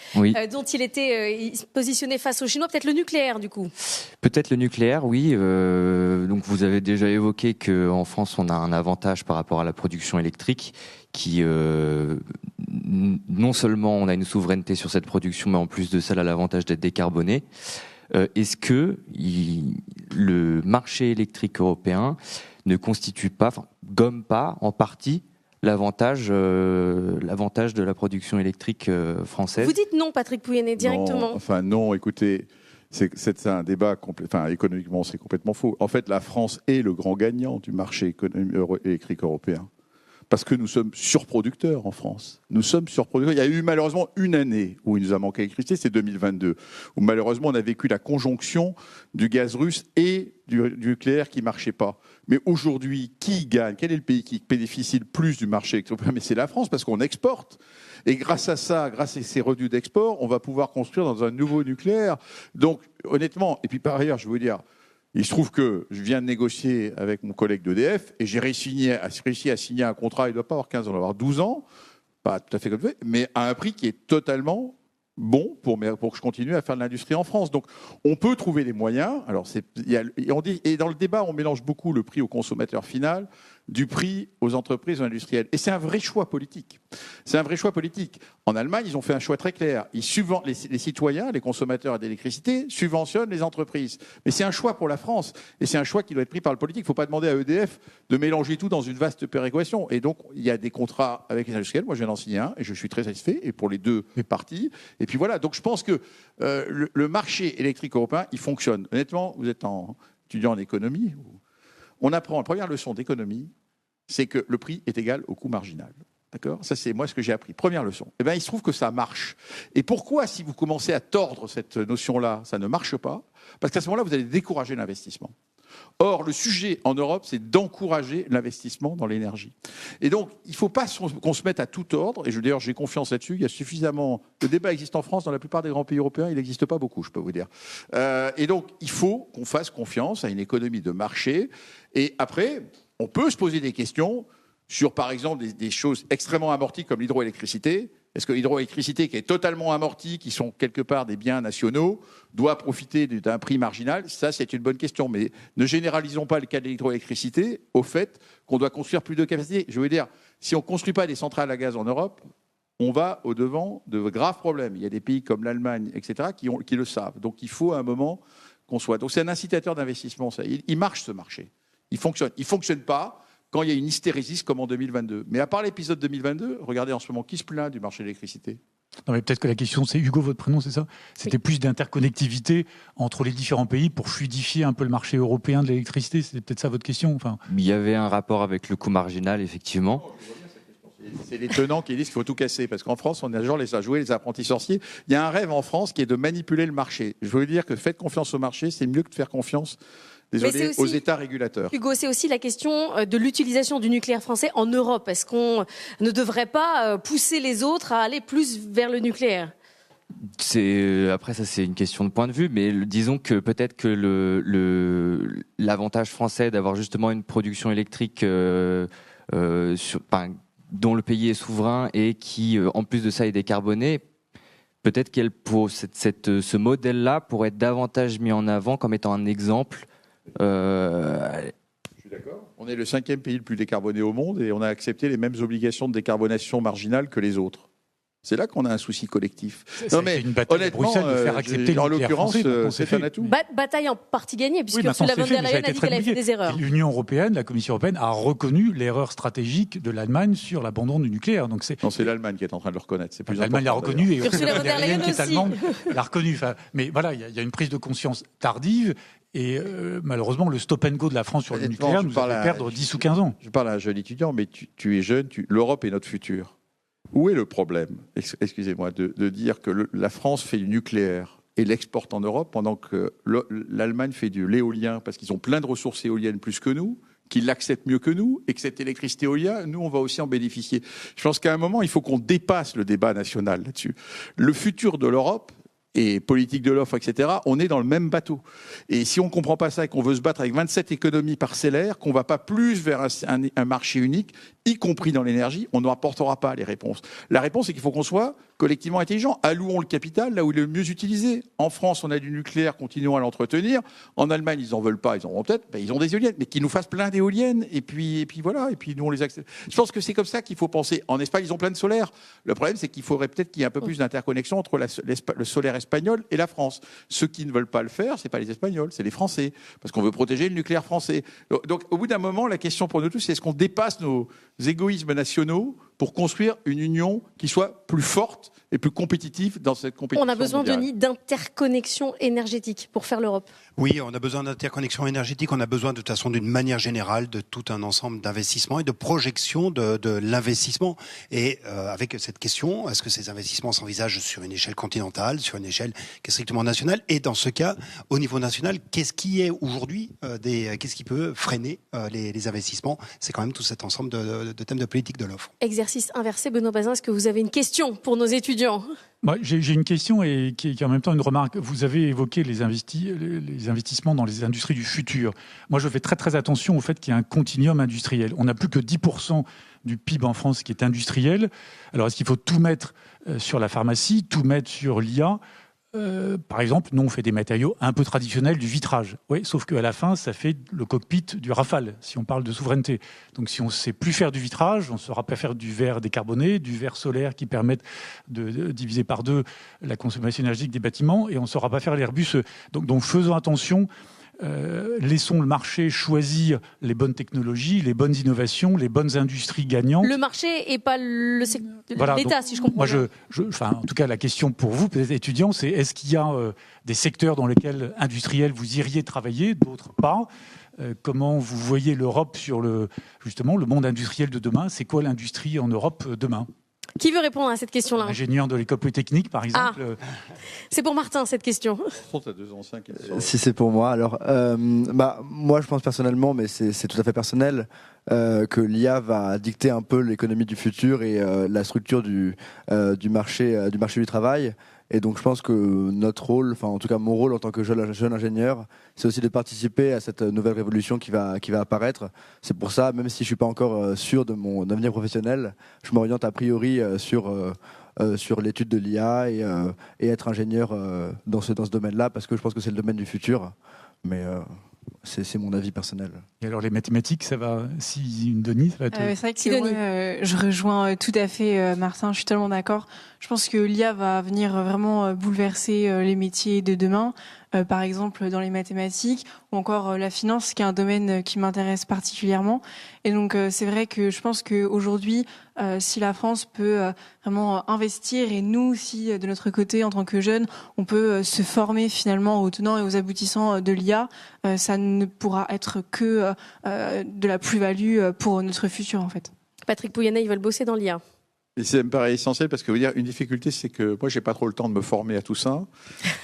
dont il était positionné face aux Chinois. Peut-être le nucléaire, du coup. Peut-être le nucléaire, oui. Donc vous avez déjà évoqué qu'en France, on a un avantage par rapport à la production électrique qui, non seulement on a une souveraineté sur cette production, mais en plus de ça, elle a l'avantage d'être décarboné. Est-ce que le marché électrique européen ne constitue pas, gomme pas en partie l'avantage de la production électrique française. Vous dites non, Patrick Pouyanné, directement. Non, écoutez, c'est un débat économiquement, c'est complètement faux. En fait, la France est le grand gagnant du marché électrique européen. Parce que nous sommes surproducteurs en France. Nous sommes surproducteurs. Il y a eu malheureusement une année où il nous a manqué d'électricité, c'est 2022, où malheureusement on a vécu la conjonction du gaz russe et du nucléaire qui ne marchait pas. Mais aujourd'hui, qui gagne ? Quel est le pays qui bénéficie le plus du marché ? Mais c'est la France, parce qu'on exporte. Et grâce à ça, grâce à ces revenus d'export, on va pouvoir construire dans un nouveau nucléaire. Donc honnêtement, et puis par ailleurs, je veux vous dire, il se trouve que je viens de négocier avec mon collègue d'EDF et j'ai réussi à signer un contrat, il ne doit pas avoir 15 ans, il doit avoir 12 ans, pas tout à fait comme ça, mais à un prix qui est totalement bon pour que je continue à faire de l'industrie en France. Donc on peut trouver les moyens. Alors, et dans le débat, on mélange beaucoup le prix au consommateur final du prix aux entreprises industrielles. Et c'est un vrai choix politique. C'est un vrai choix politique. En Allemagne, ils ont fait un choix très clair. Les citoyens, les consommateurs d'électricité, subventionnent les entreprises. Mais c'est un choix pour la France. Et c'est un choix qui doit être pris par le politique. Il ne faut pas demander à EDF de mélanger tout dans une vaste péréquation. Et donc, il y a des contrats avec les industriels. Moi, je viens d'en signer un et je suis très satisfait. Et pour les deux parties. Et puis voilà. Donc, je pense que le marché électrique européen, il fonctionne. Honnêtement, vous êtes étudiant en économie. On apprend, la première leçon d'économie, c'est que le prix est égal au coût marginal. D'accord ? Ça, c'est moi ce que j'ai appris. Première leçon. Eh bien, il se trouve que ça marche. Et pourquoi, si vous commencez à tordre cette notion-là, ça ne marche pas ? Parce qu'à ce moment-là, vous allez décourager l'investissement. Or, le sujet en Europe, c'est d'encourager l'investissement dans l'énergie. Et donc, il ne faut pas qu'on se mette à tout ordre. Et d'ailleurs, j'ai confiance là-dessus. Il y a suffisamment... Le débat existe en France. Dans la plupart des grands pays européens, il n'existe pas beaucoup, je peux vous dire. Et donc, il faut qu'on fasse confiance à une économie de marché. Et après, on peut se poser des questions sur, par exemple, des choses extrêmement amorties comme l'hydroélectricité. Est-ce que l'hydroélectricité, qui est totalement amortie, qui sont quelque part des biens nationaux, doit profiter d'un prix marginal ? Ça, c'est une bonne question. Mais ne généralisons pas le cas de l'hydroélectricité au fait qu'on doit construire plus de capacités. Je veux dire, si on ne construit pas des centrales à gaz en Europe, on va au-devant de graves problèmes. Il y a des pays comme l'Allemagne, etc., qui le savent. Donc, il faut à un moment qu'on soit... Donc, c'est un incitateur d'investissement, ça. Il marche, ce marché. Il fonctionne. Il ne fonctionne pas quand il y a une hystérésis comme en 2022. Mais à part l'épisode 2022, regardez en ce moment, qui se plaint du marché de l'électricité ? Non, mais peut-être que la question, c'est Hugo, votre prénom, c'est ça ? C'était plus d'interconnectivité entre les différents pays pour fluidifier un peu le marché européen de l'électricité. C'était peut-être ça votre question ? Enfin... Il y avait un rapport avec le coût marginal, effectivement. C'est les tenants qui disent qu'il faut tout casser. Parce qu'en France, on a genre à jouer les apprentis sorciers. Il y a un rêve en France qui est de manipuler le marché. Je veux dire que faites confiance au marché, c'est mieux que de faire confiance aux États régulateurs. Hugo, c'est aussi la question de l'utilisation du nucléaire français en Europe. Est-ce qu'on ne devrait pas pousser les autres à aller plus vers le nucléaire ? Après, ça, c'est une question de point de vue, mais disons que peut-être que l'avantage français d'avoir justement une production électrique dont le pays est souverain et qui, en plus de ça, est décarboné, peut-être ce modèle-là pourrait être davantage mis en avant comme étant un exemple. Je suis d'accord. On est le 5e pays le plus décarboné au monde et on a accepté les mêmes obligations de décarbonation marginale que les autres. C'est là qu'on a un souci collectif. Non, mais une bataille honnêtement, de faire accepter en l'occurrence, c'est un atout. Bataille en partie gagnée, puisque Ursula von der Leyen a dit qu'elle avait fait des erreurs. L'Union européenne, la Commission européenne, a reconnu l'erreur stratégique de l'Allemagne sur l'abandon du nucléaire. Donc non, c'est l'Allemagne qui est en train de le reconnaître. C'est plus L'Allemagne l'a reconnu et Ursula von der Leyen qui est allemande l'a reconnu. Mais voilà, il y a une prise de conscience tardive. Et malheureusement, le stop and go de la France sur le nucléaire nous a fait perdre 10 ou 15 ans. Je parle à un jeune étudiant, mais tu es jeune, l'Europe est notre futur. Où est le problème, excusez-moi, de dire que la France fait du nucléaire et l'exporte en Europe pendant que l'Allemagne fait de l'éolien parce qu'ils ont plein de ressources éoliennes plus que nous, qu'ils l'acceptent mieux que nous et que cette électricité éolienne, nous, on va aussi en bénéficier. Je pense qu'à un moment, il faut qu'on dépasse le débat national là-dessus. Le futur de l'Europe et politique de l'offre, etc., on est dans le même bateau. Et si on ne comprend pas ça et qu'on veut se battre avec 27 économies parcellaires, qu'on ne va pas plus vers un marché unique, y compris dans l'énergie, on n'apportera pas les réponses. La réponse, c'est qu'il faut qu'on soit collectivement intelligent. Allouons le capital là où il est le mieux utilisé. En France, on a du nucléaire, continuons à l'entretenir. En Allemagne, ils n'en veulent pas, ils en auront peut-être, ils ont des éoliennes, mais qu'ils nous fassent plein d'éoliennes, et puis voilà, et puis nous on les accepte. Je pense que c'est comme ça qu'il faut penser. En Espagne, ils ont plein de solaire. Le problème, c'est qu'il faudrait peut-être qu'il y ait un peu plus d'interconnexion entre le solaire espagnol espagnols et la France. Ceux qui ne veulent pas le faire, c'est pas les Espagnols, c'est les Français, parce qu'on veut protéger le nucléaire français. Donc, au bout d'un moment, la question pour nous tous, c'est est-ce qu'on dépasse nos égoïsmes nationaux pour construire une union qui soit plus forte et plus compétitive dans cette compétition On a besoin, mondiale. Denis, d'interconnexion énergétique pour faire l'Europe. Oui, on a besoin d'interconnexion énergétique, on a besoin de toute façon d'une manière générale de tout un ensemble d'investissements et de projection de l'investissement. Et avec cette question, est-ce que ces investissements s'envisagent sur une échelle continentale, sur une échelle qui est strictement nationale? Et dans ce cas, au niveau national, qu'est-ce qui est aujourd'hui, qu'est-ce qui peut freiner les investissements? C'est quand même tout cet ensemble de thèmes de politique de l'offre. Exercice inversé, Benoît Bazin, est-ce que vous avez une question pour nos étudiants? J'ai une question et qui est en même temps une remarque. Vous avez évoqué les investissements dans les industries du futur. Moi, je fais très très attention au fait qu'il y a un continuum industriel. On n'a plus que 10% du PIB en France qui est industriel. Alors, est-ce qu'il faut tout mettre sur la pharmacie, tout mettre sur l'IA? Par exemple, nous, on fait des matériaux un peu traditionnels, du vitrage. Oui, sauf qu'à la fin, ça fait le cockpit du Rafale, si on parle de souveraineté. Donc, si on ne sait plus faire du vitrage, on ne saura pas faire du verre décarboné, du verre solaire qui permette de diviser par 2 la consommation énergétique des bâtiments, et on ne saura pas faire l'Airbus. Donc faisons attention. Laissons le marché choisir les bonnes technologies, les bonnes innovations, les bonnes industries gagnantes. Le marché et pas Voilà, l'État, donc, si je comprends moi, bien. en tout cas, la question pour vous, peut-être étudiants, c'est est-ce qu'il y a des secteurs dans lesquels industriels vous iriez travailler, d'autres pas? Comment vous voyez l'Europe sur justement le monde industriel de demain? C'est quoi l'industrie en Europe demain? Qui veut répondre à cette question-là? Ingénieur de l'école polytechnique, par exemple. C'est pour Martin, cette question. Si c'est pour moi, alors moi je pense personnellement, mais c'est tout à fait personnel, que l'IA va dicter un peu l'économie du futur et la structure du marché du travail. Et donc je pense que notre rôle, enfin en tout cas mon rôle en tant que jeune ingénieur, c'est aussi de participer à cette nouvelle révolution qui va apparaître. C'est pour ça, même si je suis pas encore sûr de mon avenir professionnel, je m'oriente a priori sur l'étude de l'IA et être ingénieur dans ce domaine-là, parce que je pense que c'est le domaine du futur. Mais c'est mon avis personnel. Et alors les mathématiques, ça va, si une Denis, ça va être... C'est vrai que je rejoins tout à fait Martin, je suis tellement d'accord. Je pense que l'IA va venir vraiment bouleverser les métiers de demain, par exemple dans les mathématiques ou encore la finance, qui est un domaine qui m'intéresse particulièrement. Et donc c'est vrai que je pense qu'aujourd'hui, si la France peut vraiment investir, et nous aussi de notre côté en tant que jeunes, on peut se former finalement aux tenants et aux aboutissants de l'IA, ça ne pourra être que de la plus-value pour notre futur en fait. Patrick Pouyanné, ils veulent bosser dans l'IA. Et ça me paraît essentiel parce que vous dire une difficulté, c'est que moi j'ai pas trop le temps de me former à tout ça.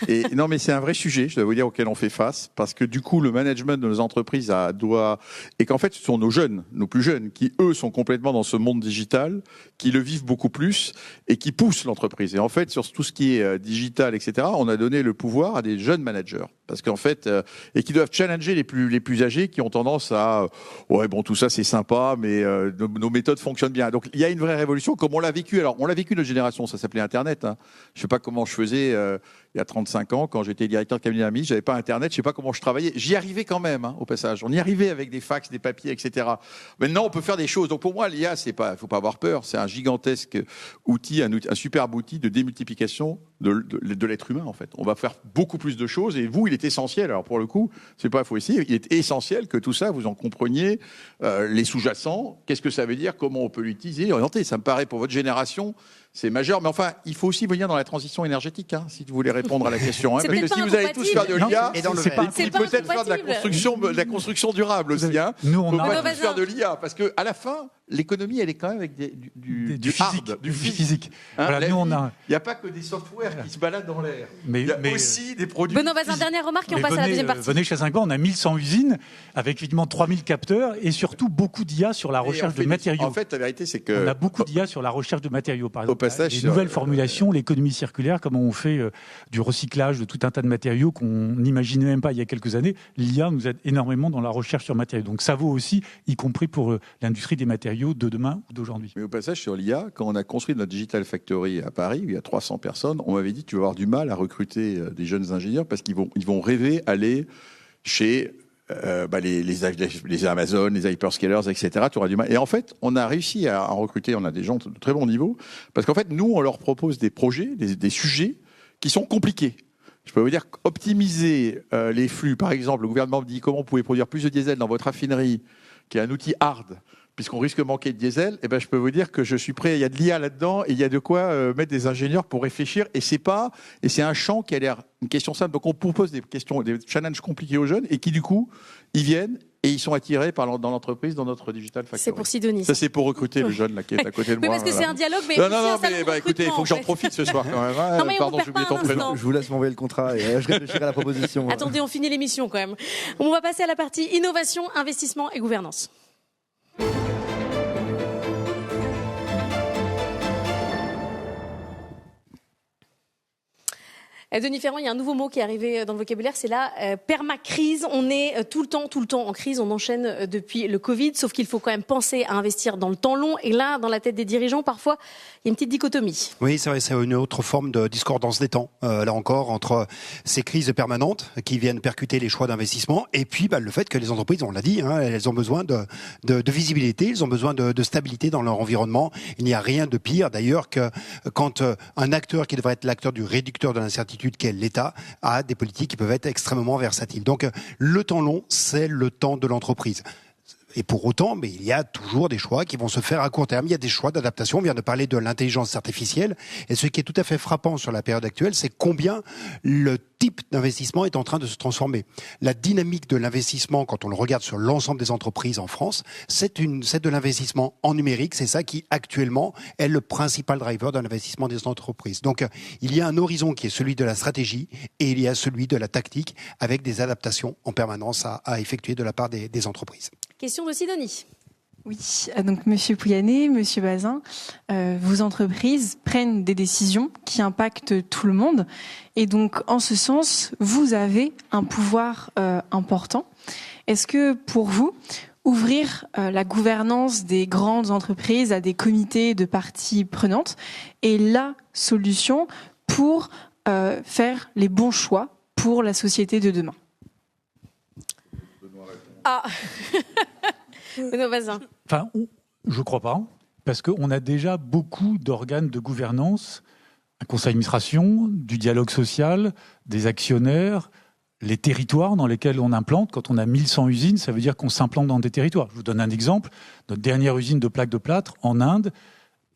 Et non, mais c'est un vrai sujet, je dois vous dire, auquel on fait face, parce que du coup le management de nos entreprises et qu'en fait ce sont nos jeunes, nos plus jeunes, qui eux sont complètement dans ce monde digital, qui le vivent beaucoup plus et qui poussent l'entreprise. Et en fait sur tout ce qui est digital, etc., on a donné le pouvoir à des jeunes managers, parce qu'en fait et qui doivent challenger les plus âgés, qui ont tendance à ouais bon tout ça c'est sympa, mais nos méthodes fonctionnent bien. Donc il y a une vraie révolution comme on l'a vécu. Alors, on l'a vécu notre génération, ça s'appelait Internet. Hein. Je sais pas comment je faisais il y a 35 ans, quand j'étais directeur de cabinet d'un ministre, j'avais pas Internet, je sais pas comment je travaillais. J'y arrivais quand même, au passage. On y arrivait avec des fax, des papiers, etc. Maintenant, on peut faire des choses. Donc, pour moi, l'IA, faut pas avoir peur. C'est un gigantesque outil, un superbe outil de démultiplication de l'être humain, en fait. On va faire beaucoup plus de choses. Et vous, il est essentiel. Alors, pour le coup, c'est pas, faut essayer. Il est essentiel que tout ça, vous en compreniez les sous-jacents. Qu'est-ce que ça veut dire? Comment on peut l'utiliser? Orienter. Ça me paraît, pour votre génération, c'est majeur. Mais enfin, il faut aussi venir dans la transition énergétique, si vous voulez répondre à la question. C'est parce que si vous allez tous faire de l'IA, et dans le peut-être faire de la construction durable aussi. Nous, on va a pas tous faire de l'IA, parce que à la fin, l'économie, elle est quand même avec du physique, du physique. Voilà, nous, il n'y a pas que des softwares qui se baladent dans l'air. Il y a aussi des produits. Benoît Bazin, dernière remarque et on passe à la deuxième partie. Venez chez Saint-Gobain, on a 1100 usines avec évidemment 3000 capteurs et surtout beaucoup d'IA sur la recherche de matériaux. En fait, la vérité, c'est que on a beaucoup d'IA sur la recherche de matériaux. Par exemple, au passage, les nouvelles formulations, l'économie circulaire, comment on fait du recyclage de tout un tas de matériaux qu'on n'imaginait même pas il y a quelques années. L'IA nous aide énormément dans la recherche sur matériaux. Donc ça vaut aussi, y compris pour l'industrie des matériaux de demain ou d'aujourd'hui. Mais au passage, sur l'IA, quand on a construit notre Digital Factory à Paris, où il y a 300 personnes, on m'avait dit tu vas avoir du mal à recruter des jeunes ingénieurs parce qu'ils vont rêver aller chez les Amazon, les hyperscalers, etc. Tu auras du mal. Et en fait, on a réussi à recruter, on a des gens de très bon niveau, parce qu'en fait, nous, on leur propose des projets, des sujets qui sont compliquées. Je peux vous dire qu'optimiser les flux, par exemple, le gouvernement me dit comment vous pouvez produire plus de diesel dans votre raffinerie, qui est un outil hard, puisqu'on risque de manquer de diesel, eh ben, je peux vous dire que je suis prêt, il y a de l'IA là-dedans, et il y a de quoi mettre des ingénieurs pour réfléchir, et c'est un champ qui a l'air une question simple. Donc on propose des challenges compliqués aux jeunes, et qui du coup, ils viennent, et ils sont attirés dans l'entreprise, dans notre Digital Factory. C'est pour Sidonie. Ça, c'est pour recruter le jeune là, qui est à côté de moi. Oui, parce que c'est un dialogue, mais non, mais écoutez, il faut que j'en profite ce soir quand même. Hein. Non, mais Pardon, j'ai oublié ton prénom. Je vous laisse m'envoyer le contrat et je réfléchirai à la proposition. Attendez, on finit l'émission quand même. On va passer à la partie innovation, investissement et gouvernance. Denis Ferrand, il y a un nouveau mot qui est arrivé dans le vocabulaire, c'est la permacrise. On est tout le temps en crise, on enchaîne depuis le Covid, sauf qu'il faut quand même penser à investir dans le temps long. Et là, dans la tête des dirigeants, parfois, il y a une petite dichotomie. Oui, c'est vrai, c'est une autre forme de discordance des temps, là encore, entre ces crises permanentes qui viennent percuter les choix d'investissement et puis le fait que les entreprises, on l'a dit, elles ont besoin de visibilité, elles ont besoin de stabilité dans leur environnement. Il n'y a rien de pire, d'ailleurs, que quand un acteur qui devrait être l'acteur du réducteur de l'incertitude, qu'est l'État, a des politiques qui peuvent être extrêmement versatiles. Donc, le temps long, c'est le temps de l'entreprise. Et pour autant, mais il y a toujours des choix qui vont se faire à court terme. Il y a des choix d'adaptation. On vient de parler de l'intelligence artificielle. Et ce qui est tout à fait frappant sur la période actuelle, c'est combien le type d'investissement est en train de se transformer. La dynamique de l'investissement, quand on le regarde sur l'ensemble des entreprises en France, c'est de l'investissement en numérique. C'est ça qui, actuellement, est le principal driver de l'investissement des entreprises. Donc, il y a un horizon qui est celui de la stratégie et il y a celui de la tactique avec des adaptations en permanence à effectuer de la part des entreprises. Question de Sidonie. Oui, donc Monsieur Pouyanné, Monsieur Bazin, vos entreprises prennent des décisions qui impactent tout le monde. Et donc, en ce sens, vous avez un pouvoir important. Est-ce que, pour vous, ouvrir la gouvernance des grandes entreprises à des comités de parties prenantes est la solution pour faire les bons choix pour la société de demain? Ah Benoît Bazin. Enfin, je ne crois pas, parce qu'on a déjà beaucoup d'organes de gouvernance, un conseil d'administration, du dialogue social, des actionnaires, les territoires dans lesquels on implante. Quand on a 1100 usines, ça veut dire qu'on s'implante dans des territoires. Je vous donne un exemple. Notre dernière usine de plaques de plâtre, en Inde,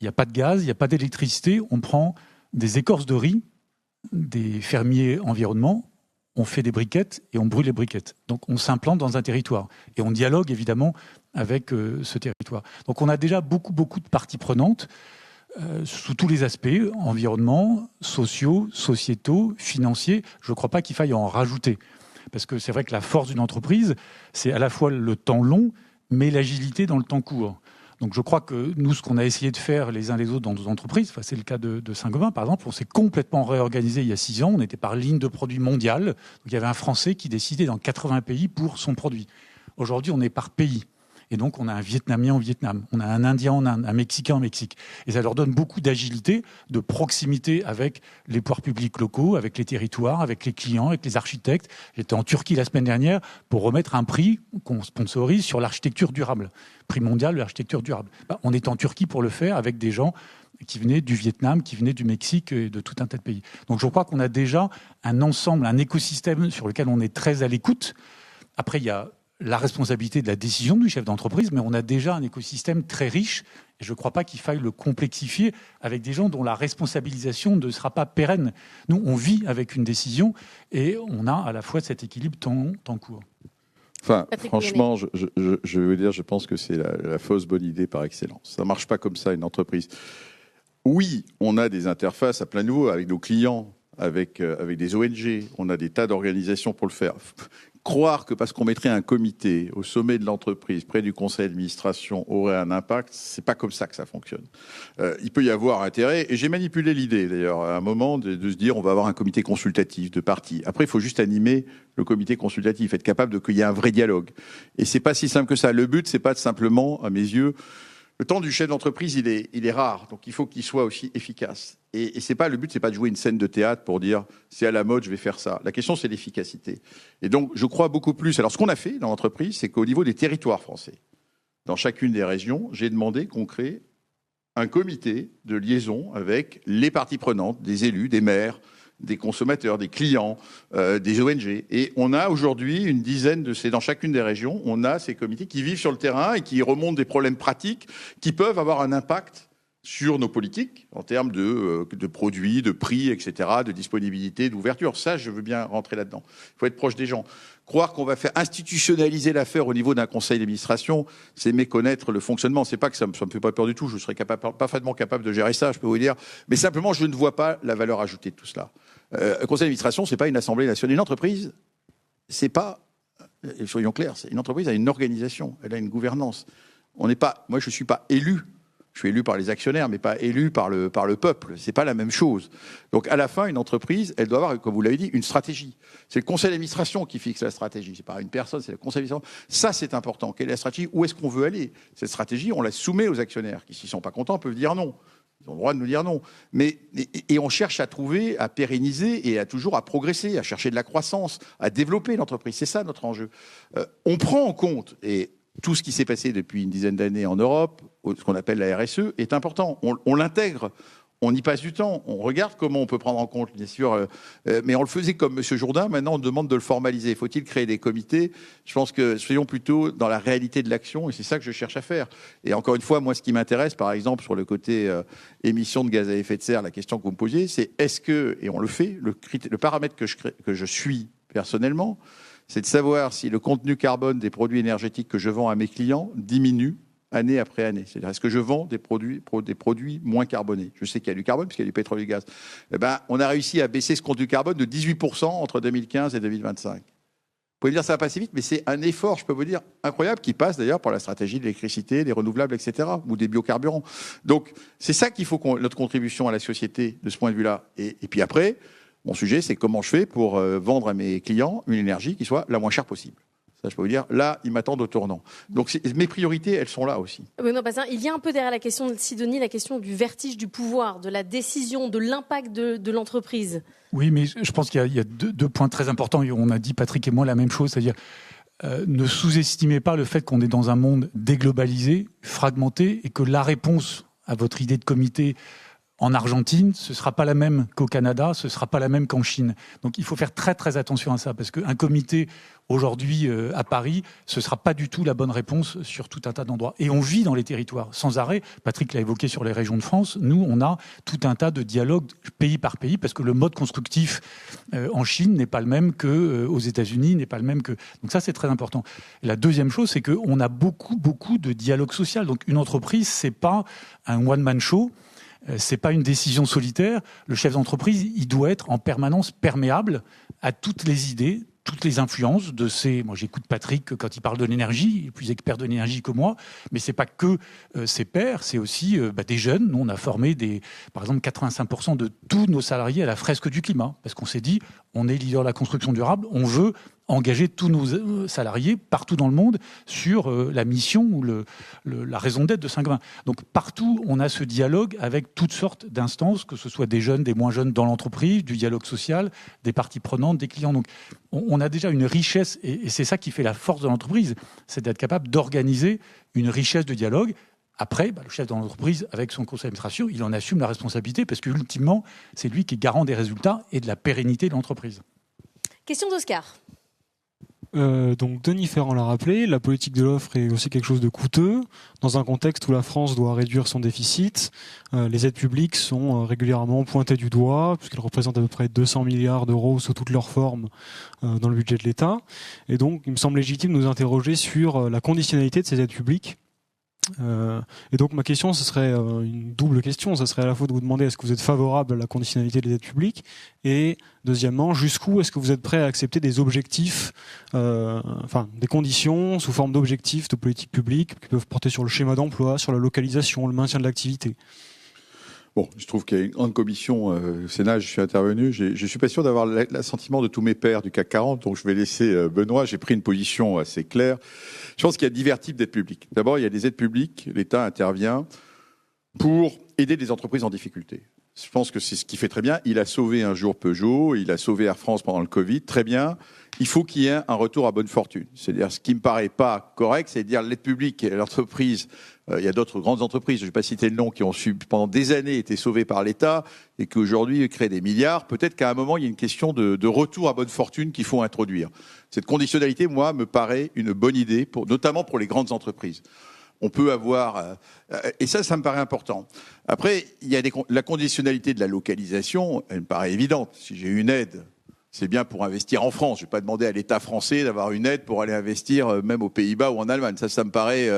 il n'y a pas de gaz, il n'y a pas d'électricité. On prend des écorces de riz, des fermiers environnement, on fait des briquettes et on brûle les briquettes. Donc on s'implante dans un territoire. Et on dialogue évidemment avec ce territoire. Donc on a déjà beaucoup de parties prenantes sous tous les aspects, environnement, sociaux, sociétaux, financiers. Je ne crois pas qu'il faille en rajouter. Parce que c'est vrai que la force d'une entreprise, c'est à la fois le temps long, mais l'agilité dans le temps court. Donc je crois que nous, ce qu'on a essayé de faire les uns les autres dans nos entreprises, c'est le cas de Saint-Gobain par exemple, on s'est complètement réorganisé il y a 6 ans, on était par ligne de produit mondiale, donc il y avait un Français qui décidait dans 80 pays pour son produit. Aujourd'hui, on est par pays. Et donc, on a un Vietnamien au Vietnam, on a un Indien en Inde, un Mexicain au Mexique. Et ça leur donne beaucoup d'agilité, de proximité avec les pouvoirs publics locaux, avec les territoires, avec les clients, avec les architectes. J'étais en Turquie la semaine dernière pour remettre un prix qu'on sponsorise sur l'architecture durable. Prix mondial de l'architecture durable. On est en Turquie pour le faire avec des gens qui venaient du Vietnam, qui venaient du Mexique et de tout un tas de pays. Donc, je crois qu'on a déjà un ensemble, un écosystème sur lequel on est très à l'écoute. Après, il y a la responsabilité de la décision du chef d'entreprise, mais on a déjà un écosystème très riche et je ne crois pas qu'il faille le complexifier avec des gens dont la responsabilisation ne sera pas pérenne. Nous, on vit avec une décision et on a à la fois cet équilibre temps court. Enfin, franchement, je vais vous dire, je pense que c'est la fausse bonne idée par excellence. Ça ne marche pas comme ça, une entreprise. Oui, on a des interfaces à plein niveau avec nos clients, avec des ONG, on a des tas d'organisations pour le faire. Croire que parce qu'on mettrait un comité au sommet de l'entreprise, près du conseil d'administration, aurait un impact, c'est pas comme ça que ça fonctionne. Il peut y avoir intérêt, et j'ai manipulé l'idée d'ailleurs à un moment de se dire on va avoir un comité consultatif de parties. Après, il faut juste animer le comité consultatif, être capable qu'il y ait un vrai dialogue. Et c'est pas si simple que ça. Le but, c'est pas de simplement, à mes yeux, le temps du chef d'entreprise, il est rare, donc il faut qu'il soit aussi efficace. Et c'est pas le but, c'est pas de jouer une scène de théâtre pour dire c'est à la mode, je vais faire ça. La question, c'est l'efficacité. Et donc, je crois beaucoup plus. Alors, ce qu'on a fait dans l'entreprise, c'est qu'au niveau des territoires français, dans chacune des régions, j'ai demandé qu'on crée un comité de liaison avec les parties prenantes, des élus, des maires, des consommateurs, des clients, des ONG. Et on a aujourd'hui une dizaine dans chacune des régions, on a ces comités qui vivent sur le terrain et qui remontent des problèmes pratiques qui peuvent avoir un impact sur nos politiques en termes de produits, de prix, etc., de disponibilité, d'ouverture. Ça, je veux bien rentrer là-dedans. Il faut être proche des gens. Croire qu'on va faire institutionnaliser l'affaire au niveau d'un conseil d'administration, c'est méconnaître le fonctionnement. C'est pas que ça me fait pas peur du tout. Je serais parfaitement capable de gérer ça, je peux vous dire. Mais simplement, je ne vois pas la valeur ajoutée de tout cela. Un conseil d'administration, c'est pas une assemblée nationale. Une entreprise, c'est pas, soyons clairs, une entreprise a une organisation, elle a une gouvernance. Moi, je suis pas élu. Je suis élu par les actionnaires, mais pas élu par le peuple. C'est pas la même chose. Donc, à la fin, une entreprise, elle doit avoir, comme vous l'avez dit, une stratégie. C'est le conseil d'administration qui fixe la stratégie. C'est pas une personne, c'est le conseil d'administration. Ça, c'est important. Quelle est la stratégie? Où est-ce qu'on veut aller? Cette stratégie, on la soumet aux actionnaires qui, s'ils sont pas contents, peuvent dire non. Ils ont le droit de nous dire non. Et on cherche à trouver, à pérenniser et toujours à progresser, à chercher de la croissance, à développer l'entreprise. C'est ça notre enjeu. On prend en compte, et tout ce qui s'est passé depuis une dizaine d'années en Europe, ce qu'on appelle la RSE, est important. On l'intègre, on y passe du temps, on regarde comment on peut prendre en compte, bien sûr, mais on le faisait comme M. Jourdain, maintenant on demande de le formaliser. Faut-il créer des comités? Je pense que soyons plutôt dans la réalité de l'action, et c'est ça que je cherche à faire. Et encore une fois, moi, ce qui m'intéresse, par exemple, sur le côté émissions de gaz à effet de serre, la question que vous me posiez, c'est est-ce que, et on le fait, le paramètre que je suis personnellement, c'est de savoir si le contenu carbone des produits énergétiques que je vends à mes clients diminue année après année. C'est-à-dire, est-ce que je vends des produits moins carbonés? Je sais qu'il y a du carbone, puisqu'il y a du pétrole et du gaz. Eh ben, on a réussi à baisser ce contenu carbone de 18% entre 2015 et 2025. Vous pouvez me dire que ça va passer vite, mais c'est un effort, je peux vous dire, incroyable, qui passe d'ailleurs par la stratégie de l'électricité, des renouvelables, etc., ou des biocarburants. Donc, c'est ça qu'il faut notre contribution à la société de ce point de vue-là. Et puis après, mon sujet, c'est comment je fais pour vendre à mes clients une énergie qui soit la moins chère possible. Ça, je peux vous dire, là, ils m'attendent au tournant. Donc, mes priorités, elles sont là aussi. Benoît Bazin, il y a un peu derrière la question de Sidonie, la question du vertige du pouvoir, de la décision, de l'impact de l'entreprise. Oui, mais je pense qu'il y a deux points très importants. On a dit, Patrick et moi, la même chose, c'est-à-dire ne sous-estimez pas le fait qu'on est dans un monde déglobalisé, fragmenté, et que la réponse à votre idée de comité en Argentine, ce ne sera pas la même qu'au Canada, ce ne sera pas la même qu'en Chine. Donc il faut faire très très attention à ça, parce qu'un comité aujourd'hui à Paris, ce ne sera pas du tout la bonne réponse sur tout un tas d'endroits. Et on vit dans les territoires, sans arrêt. Patrick l'a évoqué sur les régions de France. Nous, on a tout un tas de dialogues pays par pays, parce que le mode constructif en Chine n'est pas le même qu'aux États-Unis, n'est pas le même que... Donc ça, c'est très important. Et la deuxième chose, c'est qu'on a beaucoup de dialogue social. Donc une entreprise, c'est pas un one-man show. C'est pas une décision solitaire. Le chef d'entreprise, il doit être en permanence perméable à toutes les idées, toutes les influences de ces... Moi, j'écoute Patrick quand il parle de l'énergie, il est plus expert de l'énergie que moi, mais c'est pas que ses pairs, c'est aussi des jeunes. Nous, on a formé par exemple, 85% de tous nos salariés à la fresque du climat, parce qu'on s'est dit, on est leader de la construction durable, on veut engager tous nos salariés partout dans le monde sur la mission ou la raison d'être de Saint-Gobain. Donc partout, on a ce dialogue avec toutes sortes d'instances, que ce soit des jeunes, des moins jeunes dans l'entreprise, du dialogue social, des parties prenantes, des clients. Donc on a déjà une richesse, et c'est ça qui fait la force de l'entreprise, c'est d'être capable d'organiser une richesse de dialogue. Après, le chef de l'entreprise, avec son conseil d'administration, il en assume la responsabilité, parce qu'ultimement, c'est lui qui est garant des résultats et de la pérennité de l'entreprise. Question d'Oscar. Donc Denis Ferrand l'a rappelé, la politique de l'offre est aussi quelque chose de coûteux. Dans un contexte où la France doit réduire son déficit, les aides publiques sont régulièrement pointées du doigt, puisqu'elles représentent à peu près 200 milliards d'euros sous toutes leurs formes dans le budget de l'État. Et donc, il me semble légitime de nous interroger sur la conditionnalité de ces aides publiques. Et donc ma question, ce serait une double question. Ce serait à la fois de vous demander est-ce que vous êtes favorable à la conditionnalité des aides publiques, et deuxièmement, jusqu'où est-ce que vous êtes prêt à accepter des objectifs, des conditions sous forme d'objectifs de politique publique qui peuvent porter sur le schéma d'emploi, sur la localisation, le maintien de l'activité. Bon, je trouve qu'il y a une grande commission au Sénat, je suis intervenu. Je suis pas sûr d'avoir l'assentiment de tous mes pairs du CAC 40, donc je vais laisser Benoît. J'ai pris une position assez claire. Je pense qu'il y a divers types d'aides publiques. D'abord, il y a des aides publiques. L'État intervient pour aider des entreprises en difficulté. Je pense que c'est ce qu'il fait très bien. Il a sauvé un jour Peugeot, il a sauvé Air France pendant le Covid, très bien. il faut qu'il y ait un retour à bonne fortune. C'est-à-dire, ce qui me paraît pas correct, c'est de dire l'aide publique et l'entreprise. Il y a d'autres grandes entreprises, je ne vais pas citer le nom, qui ont pendant des années été sauvées par l'État et qui aujourd'hui créent des milliards. Peut-être qu'à un moment, il y a une question de retour à bonne fortune qu'il faut introduire. Cette conditionnalité, moi, me paraît une bonne idée, notamment pour les grandes entreprises. On peut avoir... et ça me paraît important. Après, il y a la conditionnalité de la localisation, elle me paraît évidente. Si j'ai une aide... c'est bien pour investir en France. Je ne vais pas demander à l'État français d'avoir une aide pour aller investir même aux Pays-Bas ou en Allemagne. Ça me paraît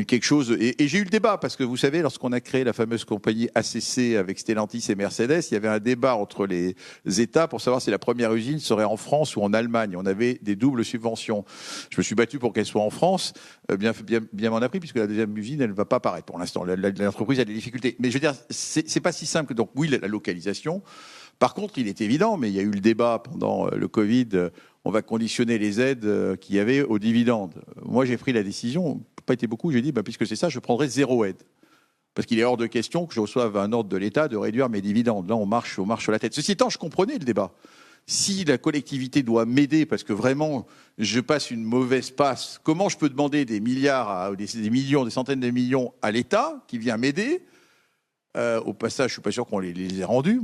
quelque chose... Et j'ai eu le débat, parce que vous savez, lorsqu'on a créé la fameuse compagnie ACC avec Stellantis et Mercedes, il y avait un débat entre les États pour savoir si la première usine serait en France ou en Allemagne. On avait des doubles subventions. Je me suis battu pour qu'elle soit en France. Bien m'en a pris, puisque la deuxième usine, elle ne va pas apparaître pour l'instant. L'entreprise a des difficultés. Mais je veux dire, c'est pas si simple. Donc oui, la localisation... Par contre, il est évident, mais il y a eu le débat pendant le Covid, on va conditionner les aides qu'il y avait aux dividendes. Moi, j'ai pris la décision, pas été beaucoup, j'ai dit, puisque c'est ça, je prendrai 0 aide. Parce qu'il est hors de question que je reçoive un ordre de l'État de réduire mes dividendes. Là, on marche sur la tête. Ceci étant, je comprenais le débat. Si la collectivité doit m'aider, parce que vraiment, je passe une mauvaise passe, comment je peux demander des milliards, des millions, des centaines de millions à l'État qui vient m'aider ? Au passage, je suis pas sûr qu'on les ait rendus.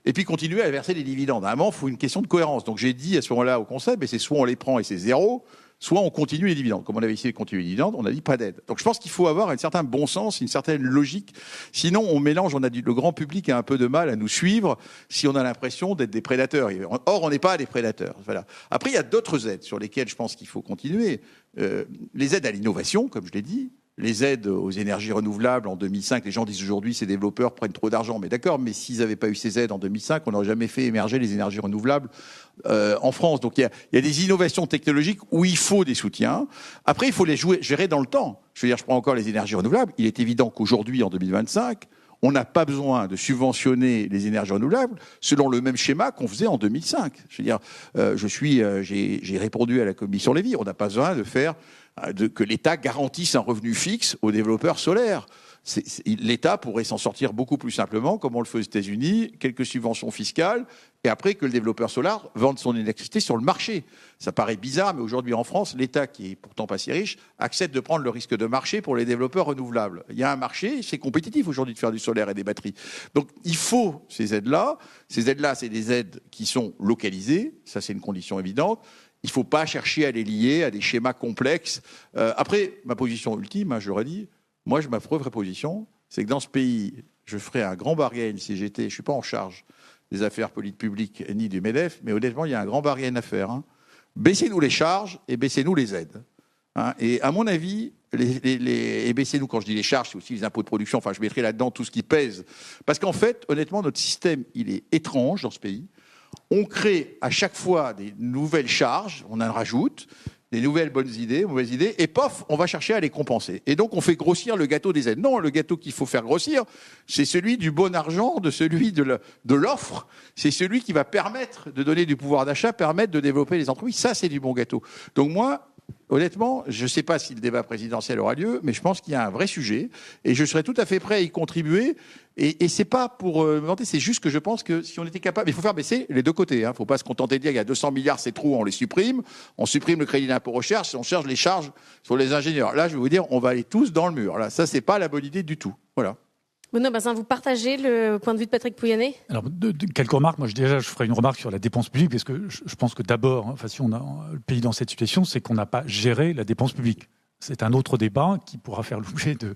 Et puis continuer à verser des dividendes. À un moment, il faut une question de cohérence. Donc j'ai dit à ce moment-là au Conseil, c'est soit on les prend et c'est 0, soit on continue les dividendes. Comme on avait essayé de continuer les dividendes, on a dit pas d'aide. Donc je pense qu'il faut avoir un certain bon sens, une certaine logique. Sinon, on mélange. Le grand public a un peu de mal à nous suivre si on a l'impression d'être des prédateurs. Or, on n'est pas des prédateurs. Voilà. Après, il y a d'autres aides sur lesquelles je pense qu'il faut continuer. Les aides à l'innovation, comme je l'ai dit. Les aides aux énergies renouvelables en 2005, les gens disent aujourd'hui ces développeurs prennent trop d'argent. Mais d'accord, mais s'ils n'avaient pas eu ces aides en 2005, on n'aurait jamais fait émerger les énergies renouvelables en France. Donc il y a des innovations technologiques où il faut des soutiens. Après, il faut les gérer dans le temps. Je veux dire, je prends encore les énergies renouvelables. Il est évident qu'aujourd'hui, en 2025, on n'a pas besoin de subventionner les énergies renouvelables selon le même schéma qu'on faisait en 2005. Je veux dire, j'ai répondu à la commission Lévy. On n'a pas besoin de faire que l'État garantisse un revenu fixe aux développeurs solaires. L'État pourrait s'en sortir beaucoup plus simplement, comme on le fait aux États-Unis, quelques subventions fiscales, et après que le développeur solaire vende son électricité sur le marché. Ça paraît bizarre, mais aujourd'hui en France, l'État, qui est pourtant pas si riche, accepte de prendre le risque de marché pour les développeurs renouvelables. Il y a un marché, c'est compétitif aujourd'hui de faire du solaire et des batteries. Donc il faut ces aides-là. Ces aides-là, c'est des aides qui sont localisées, ça c'est une condition évidente. Il ne faut pas chercher à les lier à des schémas complexes. Après, ma position ultime, je l'aurais dit, moi, ma vraie position, c'est que dans ce pays, je ferais un grand bargain si je ne suis pas en charge des affaires publiques ni du MEDEF, mais honnêtement, il y a un grand bargain à faire. Baissez-nous les charges et baissez-nous les aides. Et à mon avis, et baissez-nous, quand je dis les charges, c'est aussi les impôts de production, enfin je mettrai là-dedans tout ce qui pèse. Parce qu'en fait, honnêtement, notre système, il est étrange dans ce pays. On crée à chaque fois des nouvelles charges, on en rajoute, des nouvelles bonnes idées, mauvaises idées, et pof, on va chercher à les compenser. Et donc on fait grossir le gâteau des aides. Non, le gâteau qu'il faut faire grossir, c'est celui du bon argent, celui de l'offre, c'est celui qui va permettre de donner du pouvoir d'achat, permettre de développer les entreprises. Ça, c'est du bon gâteau. Donc moi, honnêtement, je ne sais pas si le débat présidentiel aura lieu, mais je pense qu'il y a un vrai sujet, et je serais tout à fait prêt à y contribuer. Et c'est pas pour me vanter, c'est juste que je pense que si on était capable, il faut faire baisser les deux côtés. Il ne faut pas se contenter de dire qu'il y a 200 milliards, c'est trop, on les supprime. On supprime le crédit d'impôt recherche, on cherche les charges sur les ingénieurs. Là, je vais vous dire, on va aller tous dans le mur. Là, ça, c'est pas la bonne idée du tout. Voilà. Benoît Bazin, vous partagez le point de vue de Patrick Pouyanné ? Alors, quelques remarques. Moi, je ferai une remarque sur la dépense publique, parce que je pense que d'abord, si on a le pays dans cette situation, c'est qu'on n'a pas géré la dépense publique. C'est un autre débat qui pourra faire l'objet de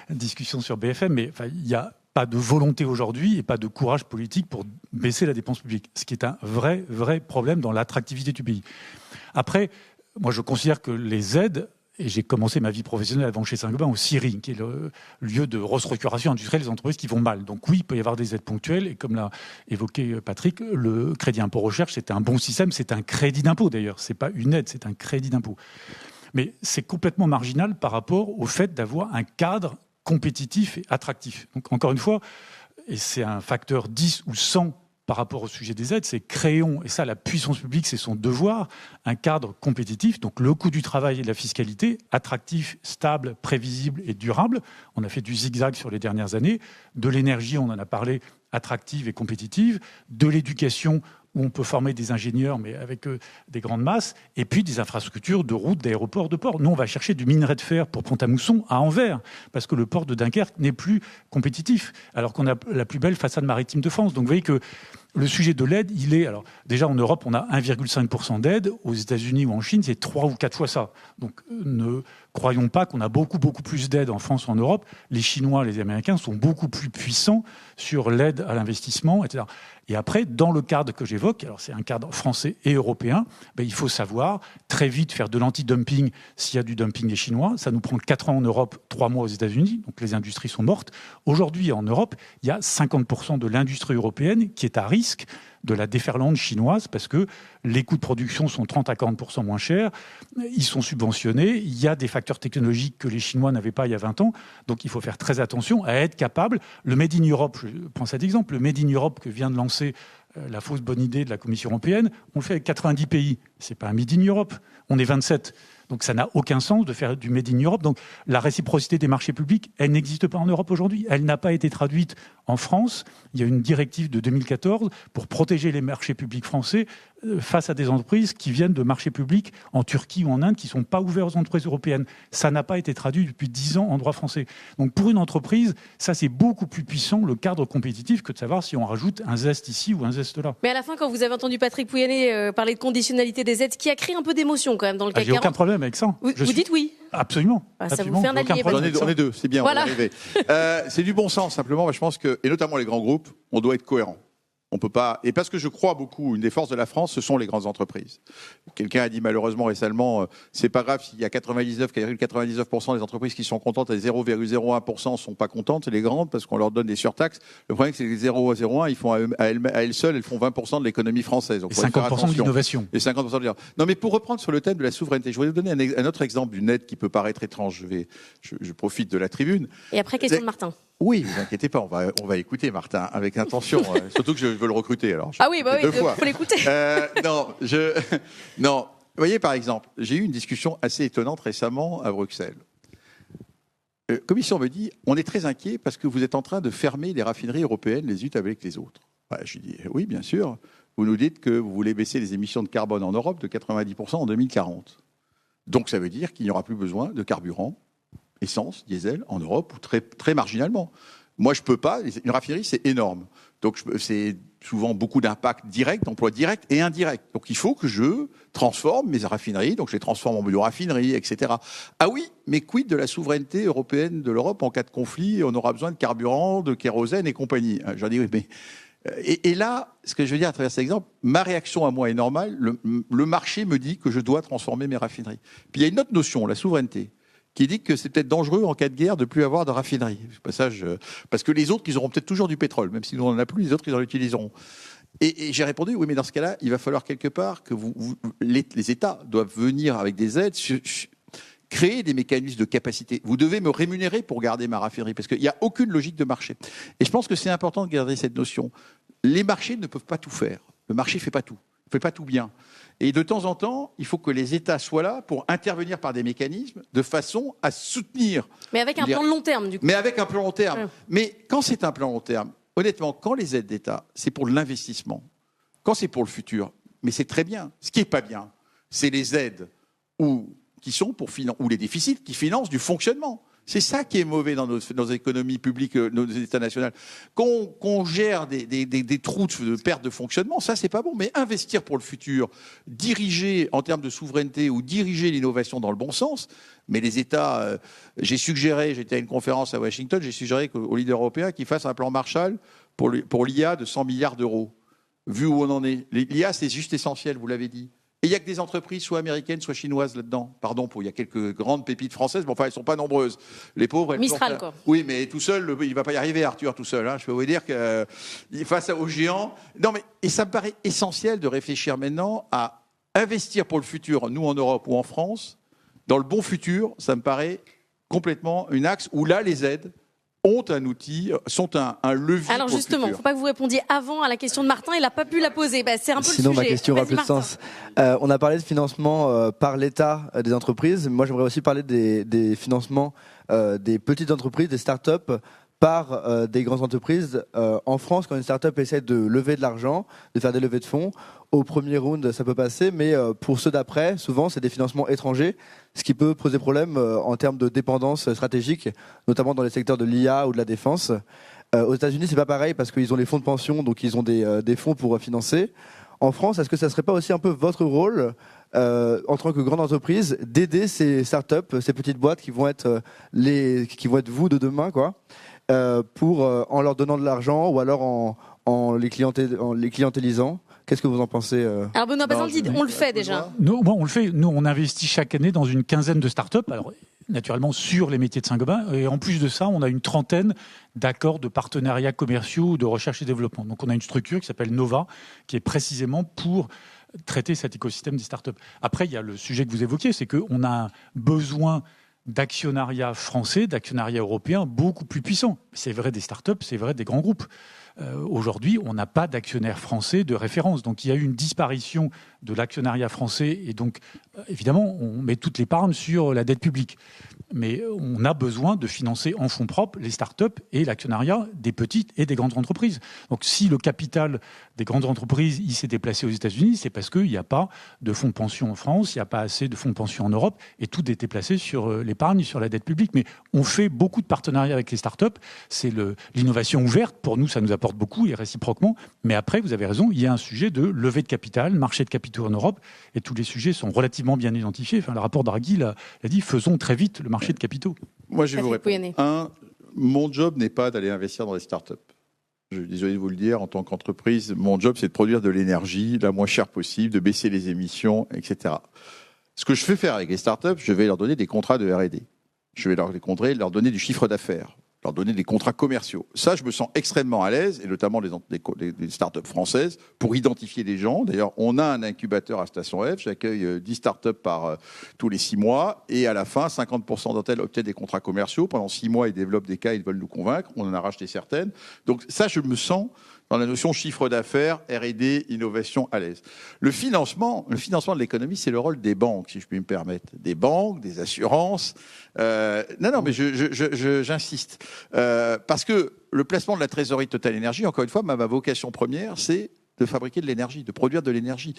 discussions sur BFM, mais il y a pas de volonté aujourd'hui et pas de courage politique pour baisser la dépense publique, ce qui est un vrai problème dans l'attractivité du pays. Après, moi je considère que les aides, et j'ai commencé ma vie professionnelle avant chez Saint-Gobain au CIRI, qui est le lieu de restructuration industrielle des entreprises qui vont mal. Donc oui, il peut y avoir des aides ponctuelles, et comme l'a évoqué Patrick, le crédit impôt recherche, c'est un bon système, c'est un crédit d'impôt d'ailleurs, c'est pas une aide, c'est un crédit d'impôt. Mais c'est complètement marginal par rapport au fait d'avoir un cadre compétitif et attractif. Donc encore une fois, et c'est un facteur 10 ou 100 par rapport au sujet des aides, c'est créons, et ça la puissance publique c'est son devoir, un cadre compétitif, donc le coût du travail et de la fiscalité, attractif, stable, prévisible et durable. On a fait du zigzag sur les dernières années, de l'énergie on en a parlé, attractive et compétitive, de l'éducation où on peut former des ingénieurs, mais avec des grandes masses, et puis des infrastructures de routes, d'aéroports, de ports. Nous, on va chercher du minerai de fer pour Pont-à-Mousson à Anvers, parce que le port de Dunkerque n'est plus compétitif, alors qu'on a la plus belle façade maritime de France. Donc vous voyez que le sujet de l'aide, il est... Alors, déjà, en Europe, on a 1,5% d'aide. Aux États-Unis ou en Chine, c'est 3 ou 4 fois ça. Donc, ne croyons pas qu'on a beaucoup plus d'aide en France ou en Europe. Les Chinois, les Américains sont beaucoup plus puissants sur l'aide à l'investissement, etc. Et après, dans le cadre que j'évoque, alors c'est un cadre français et européen, il faut savoir très vite faire de l'anti-dumping s'il y a du dumping des Chinois. Ça nous prend 4 ans en Europe, 3 mois aux États-Unis. Donc, les industries sont mortes. Aujourd'hui, en Europe, il y a 50% de l'industrie européenne qui est à risque de la déferlante chinoise parce que les coûts de production sont 30 à 40% moins chers, ils sont subventionnés, il y a des facteurs technologiques que les Chinois n'avaient pas il y a 20 ans, donc il faut faire très attention à être capable. Le Made in Europe, je prends cet exemple, le Made in Europe que vient de lancer la fausse bonne idée de la Commission européenne, on le fait avec 90 pays, c'est pas un Made in Europe, on est 27. Donc ça n'a aucun sens de faire du Made in Europe. Donc la réciprocité des marchés publics, elle n'existe pas en Europe aujourd'hui. Elle n'a pas été traduite en France. Il y a une directive de 2014 pour protéger les marchés publics français face à des entreprises qui viennent de marchés publics en Turquie ou en Inde qui ne sont pas ouverts aux entreprises européennes. Ça n'a pas été traduit depuis 10 ans en droit français. Donc pour une entreprise, ça c'est beaucoup plus puissant le cadre compétitif que de savoir si on rajoute un zeste ici ou un zeste là. Mais à la fin, quand vous avez entendu Patrick Pouyanné parler de conditionnalité des aides, ce qui a créé un peu d'émotion quand même dans le CAC 40. J'ai aucun problème avec ça. Vous dites oui. Absolument. Ça absolument. vous fait un allié. On est deux, c'est bien, voilà. on va y arriver. C'est du bon sens, simplement, je pense que, et notamment les grands groupes, on doit être cohérent. On peut pas, et parce que je crois beaucoup, une des forces de la France, ce sont les grandes entreprises. Quelqu'un a dit malheureusement récemment, c'est pas grave s'il y a 99% des entreprises qui sont contentes et 0,01% sont pas contentes, c'est les grandes, parce qu'on leur donne des surtaxes. Le problème, c'est que les 0,01, ils font à elles seules, elles font 20% de l'économie française. Donc, et 50% de l'innovation. Et 50% de l'innovation. Non, mais pour reprendre sur le thème de la souveraineté, je voudrais vous donner un autre exemple d'une aide qui peut paraître étrange. Je profite de la tribune. Et après, question de Martin. Oui, vous inquiétez pas, on va écouter Martin avec intention, surtout que je veux le recruter. Alors, ah oui, il faut l'écouter. Non, vous voyez par exemple, j'ai eu une discussion assez étonnante récemment à Bruxelles. La Commission me dit, on est très inquiet parce que vous êtes en train de fermer les raffineries européennes les unes avec les autres. Je dis, oui, bien sûr. Vous nous dites que vous voulez baisser les émissions de carbone en Europe de 90% en 2040. Donc ça veut dire qu'il n'y aura plus besoin de carburant, essence, diesel, en Europe, ou très, très marginalement. Moi, je peux pas. Une raffinerie, c'est énorme. Donc, c'est souvent beaucoup d'impact direct, d'emplois directs et indirects. Donc, il faut que je transforme mes raffineries. Donc, je les transforme en bioraffineries, etc. Ah oui, mais quid de la souveraineté européenne de l'Europe en cas de conflit? On aura besoin de carburant, de kérosène et compagnie. J'en dis oui, mais... Et là, ce que je veux dire à travers cet exemple, ma réaction à moi est normale. Le marché me dit que je dois transformer mes raffineries. Puis, il y a une autre notion, la souveraineté, qui dit que c'est peut-être dangereux en cas de guerre de plus avoir de raffinerie. Parce que les autres, ils auront peut-être toujours du pétrole, même si nous on n'en a plus, les autres, ils en utiliseront. Et j'ai répondu, oui, mais dans ce cas-là, il va falloir quelque part que les États doivent venir avec des aides, créer des mécanismes de capacité. Vous devez me rémunérer pour garder ma raffinerie, parce qu'il n'y a aucune logique de marché. Et je pense que c'est important de garder cette notion. Les marchés ne peuvent pas tout faire. Le marché ne fait pas tout. Il ne fait pas tout bien. Et de temps en temps, il faut que les États soient là pour intervenir par des mécanismes de façon à soutenir. Mais avec un plan de long terme, du coup. Mais avec un plan long terme. Mais quand c'est un plan long terme, honnêtement, quand les aides d'État, c'est pour l'investissement, quand c'est pour le futur, mais c'est très bien. Ce qui n'est pas bien, c'est les aides ou les déficits qui financent du fonctionnement. C'est ça qui est mauvais dans nos économies publiques, nos États nationaux. Qu'on gère des trous de perte de fonctionnement, ça c'est pas bon. Mais investir pour le futur, diriger en termes de souveraineté ou diriger l'innovation dans le bon sens. Mais les États, j'étais à une conférence à Washington, j'ai suggéré aux leaders européens qu'ils fassent un plan Marshall pour l'IA de 100 milliards d'euros. Vu où on en est. L'IA c'est juste essentiel, vous l'avez dit. Et il n'y a que des entreprises, soit américaines, soit chinoises là-dedans. Pardon, il y a quelques grandes pépites françaises, mais enfin, elles ne sont pas nombreuses. Les pauvres, elles Mistral, quoi. Oui, mais tout seul, il ne va pas y arriver, Arthur, tout seul. Je peux vous dire que face aux géants... Non, mais et ça me paraît essentiel de réfléchir maintenant à investir pour le futur, nous en Europe ou en France, dans le bon futur, ça me paraît complètement une axe où là, les aides ont un outil, sont un levier. Alors justement, il ne faut pas que vous répondiez avant à la question de Martin, il n'a pas pu la poser. C'est un peu Sinon, le sujet. Ma question aura plus de sens. On a parlé de financement par l'État des entreprises. Moi, j'aimerais aussi parler des financements des petites entreprises, des start-up, par des grandes entreprises. En France, quand une start-up essaie de lever de l'argent, de faire des levées de fonds, au premier round, ça peut passer, mais pour ceux d'après, souvent, c'est des financements étrangers, ce qui peut poser problème en termes de dépendance stratégique, notamment dans les secteurs de l'IA ou de la défense. Aux États-Unis, c'est pas pareil parce qu'ils ont les fonds de pension, donc ils ont des fonds pour financer. En France, est-ce que ça serait pas aussi un peu votre rôle en tant que grande entreprise d'aider ces startups, ces petites boîtes qui vont être vous de demain, quoi, en leur donnant de l'argent ou alors en les clientélisant? Qu'est-ce que vous en pensez Alors Benoît Bazin dit, on le fait déjà. On le fait. Nous, on investit chaque année dans une quinzaine de startups. Alors, naturellement, sur les métiers de Saint-Gobain. Et en plus de ça, on a une trentaine d'accords de partenariats commerciaux de recherche et développement. Donc, on a une structure qui s'appelle Nova, qui est précisément pour traiter cet écosystème des startups. Après, il y a le sujet que vous évoquiez, c'est qu'on a besoin d'actionnariat français, d'actionnariat européen beaucoup plus puissant. C'est vrai des startups, c'est vrai des grands groupes. Aujourd'hui, on n'a pas d'actionnaire français de référence. Donc, il y a eu une disparition de l'actionnariat français. Et donc, évidemment, on met toute l'épargne sur la dette publique. Mais on a besoin de financer en fonds propres les startups et l'actionnariat des petites et des grandes entreprises. Donc, si le capital des grandes entreprises il s'est déplacé aux États-Unis, c'est parce qu'il n'y a pas de fonds de pension en France, il n'y a pas assez de fonds de pension en Europe, et tout est déplacé sur l'épargne, sur la dette publique. Mais on fait beaucoup de partenariats avec les startups. C'est l'innovation ouverte. Pour nous, ça nous apporte beaucoup et réciproquement. Mais après, vous avez raison, il y a un sujet de levée de capital, marché de capitaux en Europe, et tous les sujets sont relativement bien identifiés. Enfin, le rapport Draghi l'a dit, faisons très vite le marché de capitaux. Moi, je vais vous répondre. Mon job n'est pas d'aller investir dans des startups. Je suis désolé de vous le dire, en tant qu'entreprise, mon job, c'est de produire de l'énergie la moins chère possible, de baisser les émissions, etc. Ce que je fais faire avec les startups, je vais leur donner des contrats de R&D. Je vais leur donner du chiffre d'affaires, leur donner des contrats commerciaux. Ça, je me sens extrêmement à l'aise, et notamment les startups françaises, pour identifier des gens. D'ailleurs, on a un incubateur à Station F, j'accueille 10 startups tous les 6 mois, et à la fin, 50% d'entre elles obtiennent des contrats commerciaux. Pendant 6 mois, ils développent des cas, ils veulent nous convaincre. On en a racheté certaines. Donc ça, je me sens dans la notion chiffre d'affaires, R&D, innovation à l'aise. Le financement de l'économie, c'est le rôle des banques, si je puis me permettre. Des banques, des assurances. Non, mais j'insiste. Parce que le placement de la trésorerie de Total Énergie, encore une fois, ma vocation première, c'est de fabriquer de l'énergie, de produire de l'énergie.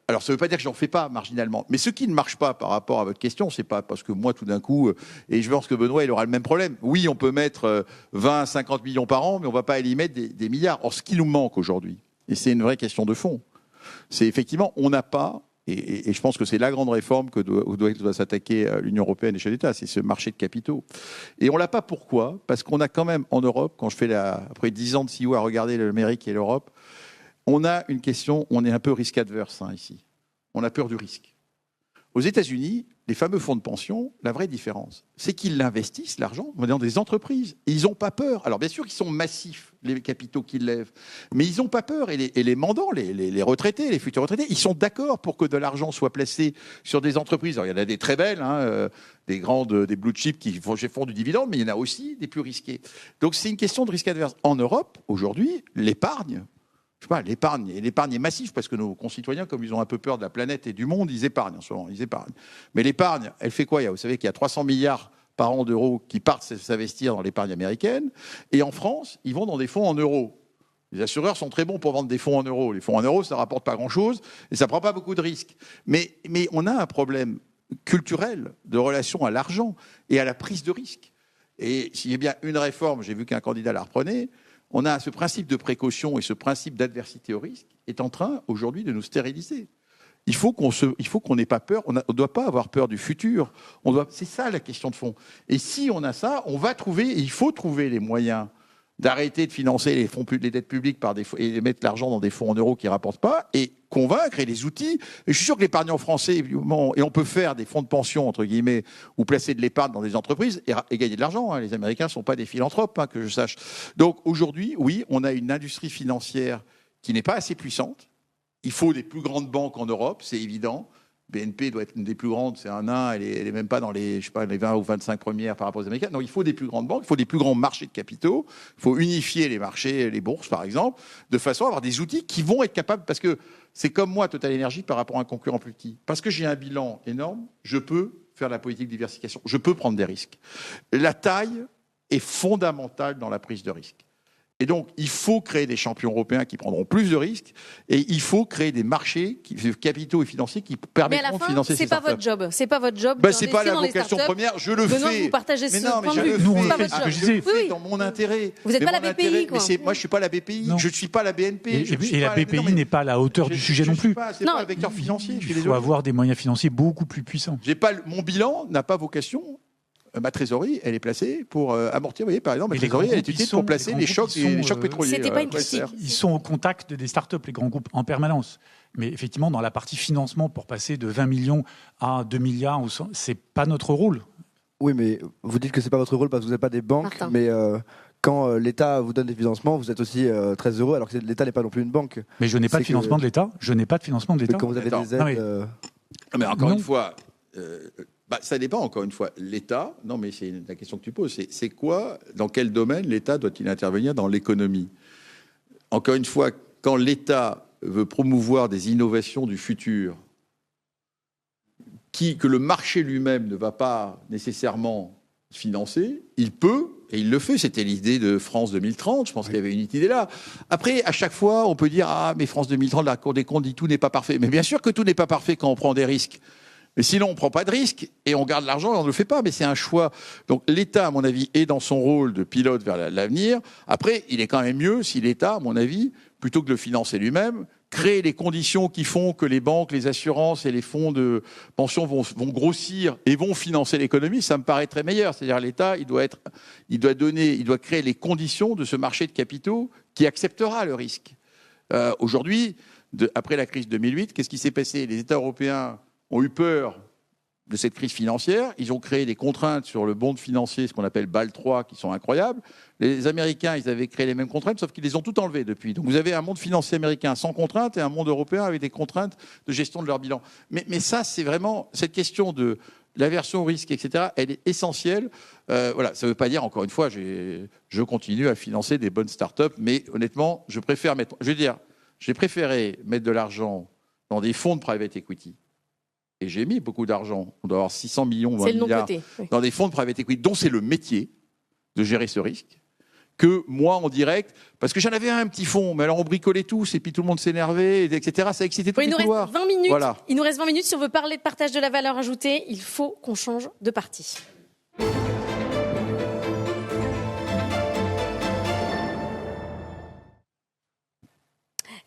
Alors, ça ne veut pas dire que j'en fais pas marginalement. Mais ce qui ne marche pas par rapport à votre question, c'est pas parce que moi, tout d'un coup, et je pense que Benoît, il aura le même problème. Oui, on peut mettre 20, 50 millions par an, mais on ne va pas y mettre des milliards. Or, ce qui nous manque aujourd'hui, et c'est une vraie question de fond, c'est effectivement, on n'a pas, et je pense que c'est la grande réforme que doit s'attaquer l'Union européenne et chez l'État, c'est ce marché de capitaux. Et on ne l'a pas pourquoi ? Parce qu'on a quand même en Europe, quand je fais après 10 ans de CEO à regarder l'Amérique et l'Europe, on a une question, on est un peu risque adverse ici. On a peur du risque. Aux États-Unis, les fameux fonds de pension, la vraie différence, c'est qu'ils l'investissent, l'argent, dans des entreprises. Et ils n'ont pas peur. Alors bien sûr, ils sont massifs, les capitaux qu'ils lèvent. Mais ils n'ont pas peur. Et les mandants, les retraités, les futurs retraités, ils sont d'accord pour que de l'argent soit placé sur des entreprises. Alors il y en a des très belles, des grandes, des blue chips qui font du dividende, mais il y en a aussi des plus risqués. Donc c'est une question de risque adverse. En Europe, aujourd'hui, l'épargne, je sais pas, l'épargne est massive parce que nos concitoyens, comme ils ont un peu peur de la planète et du monde, ils épargnent en ce moment, ils épargnent. Mais l'épargne, elle fait quoi ? Vous savez qu'il y a 300 milliards par an d'euros qui partent s'investir dans l'épargne américaine. Et en France, ils vont dans des fonds en euros. Les assureurs sont très bons pour vendre des fonds en euros. Les fonds en euros, ça ne rapporte pas grand-chose et ça ne prend pas beaucoup de risques. Mais on a un problème culturel de relation à l'argent et à la prise de risque. Et s'il y a bien une réforme, j'ai vu qu'un candidat la reprenait, on a ce principe de précaution et ce principe d'adversité au risque est en train aujourd'hui de nous stériliser. Il faut qu'on n'ait pas peur. On ne doit pas avoir peur du futur. C'est ça la question de fond. Et si on a ça, on va trouver, et il faut trouver les moyens d'arrêter de financer les dettes publiques et de mettre l'argent dans des fonds en euros qui ne rapportent pas, et convaincre, et les outils. Et je suis sûr que l'épargnant français, et on peut faire des fonds de pension, entre guillemets, ou placer de l'épargne dans des entreprises et gagner de l'argent. Les Américains ne sont pas des philanthropes, que je sache. Donc aujourd'hui, oui, on a une industrie financière qui n'est pas assez puissante. Il faut des plus grandes banques en Europe, c'est évident. BNP doit être une des plus grandes, c'est un nain, elle est même pas dans les 20 ou 25 premières par rapport aux Américains. Non, il faut des plus grandes banques, il faut des plus grands marchés de capitaux, il faut unifier les marchés, les bourses par exemple, de façon à avoir des outils qui vont être capables, parce que c'est comme moi, Total Énergie, par rapport à un concurrent plus petit. Parce que j'ai un bilan énorme, je peux faire la politique de diversification, je peux prendre des risques. La taille est fondamentale dans la prise de risque. Et donc, il faut créer des champions européens qui prendront plus de risques et il faut créer des marchés capitaux et financiers qui permettront de financer ces startups. Mais à la fin, c'est pas votre job. C'est pas la vocation première, je le Benoît, fais. vous partagez ce non, mais point je de vue. le C'est fais, pas votre job. je le fais dans mon intérêt. Vous n'êtes pas la BPI, quoi. Mais moi, je suis pas la BPI, Non. je ne suis pas la BNP. Et la BPI n'est pas à la hauteur du sujet non plus. C'est pas un vecteur financier. Il faut avoir des moyens financiers beaucoup plus puissants. Mon bilan n'a pas vocation. Ma trésorerie, elle est placée pour amortir. Vous voyez, par exemple, ma trésorerie, elle est utilisée pour placer les chocs pétroliers. C'était pas une critique. Ils sont au contact des startups, les grands groupes, en permanence. Mais effectivement, dans la partie financement, pour passer de 20 millions à 2 milliards, c'est pas notre rôle. Oui, mais vous dites que c'est pas votre rôle parce que vous n'êtes pas des banques, Martin. mais quand l'État vous donne des financements, vous êtes aussi très heureux, alors que l'État n'est pas non plus une banque. Mais je n'ai pas de financement de l'État. Je n'ai pas de financement de Mais l'État. quand vous avez Attends. des aides... Mais encore Non. une fois, ça dépend, encore une fois. L'État, non, mais c'est la question que tu poses, c'est quoi, dans quel domaine l'État doit-il intervenir dans l'économie? Encore une fois, quand l'État veut promouvoir des innovations du futur, que le marché lui-même ne va pas nécessairement financer, il peut, et il le fait. C'était l'idée de France 2030, je pense qu'il y avait une idée là. Après, à chaque fois, on peut dire « Ah, mais France 2030, la Cour des comptes dit tout n'est pas parfait ». Mais bien sûr que tout n'est pas parfait quand on prend des risques. Mais sinon, on ne prend pas de risques et on garde l'argent et on ne le fait pas. Mais c'est un choix. Donc l'État, à mon avis, est dans son rôle de pilote vers l'avenir. Après, il est quand même mieux si l'État, à mon avis, plutôt que de le financer lui-même, crée les conditions qui font que les banques, les assurances et les fonds de pension vont grossir et vont financer l'économie. Ça me paraît très meilleur. C'est-à-dire l'État, il doit créer les conditions de ce marché de capitaux qui acceptera le risque. Aujourd'hui, après la crise 2008, qu'est-ce qui s'est passé? Les États européens ont eu peur de cette crise financière. Ils ont créé des contraintes sur le bond financier, ce qu'on appelle BAL 3, qui sont incroyables. Les Américains, ils avaient créé les mêmes contraintes, sauf qu'ils les ont toutes enlevées depuis. Donc vous avez un monde financier américain sans contraintes et un monde européen avec des contraintes de gestion de leur bilan. Mais ça, c'est vraiment cette question de l'aversion au risque, etc., elle est essentielle. Voilà, ça ne veut pas dire, encore une fois, je continue à financer des bonnes startups, mais honnêtement, j'ai préféré mettre de l'argent dans des fonds de private equity. Et j'ai mis beaucoup d'argent, on doit avoir 600 millions, 20 milliards, dans des fonds de private equity, dont c'est le métier de gérer ce risque, que moi en direct, parce que j'en avais un petit fonds, mais alors on bricolait tous, et puis tout le monde s'énervait, etc. Ça excitait tous les couloirs. Il nous reste 20 minutes. Voilà. Il nous reste 20 minutes. Si on veut parler de partage de la valeur ajoutée, il faut qu'on change de parti.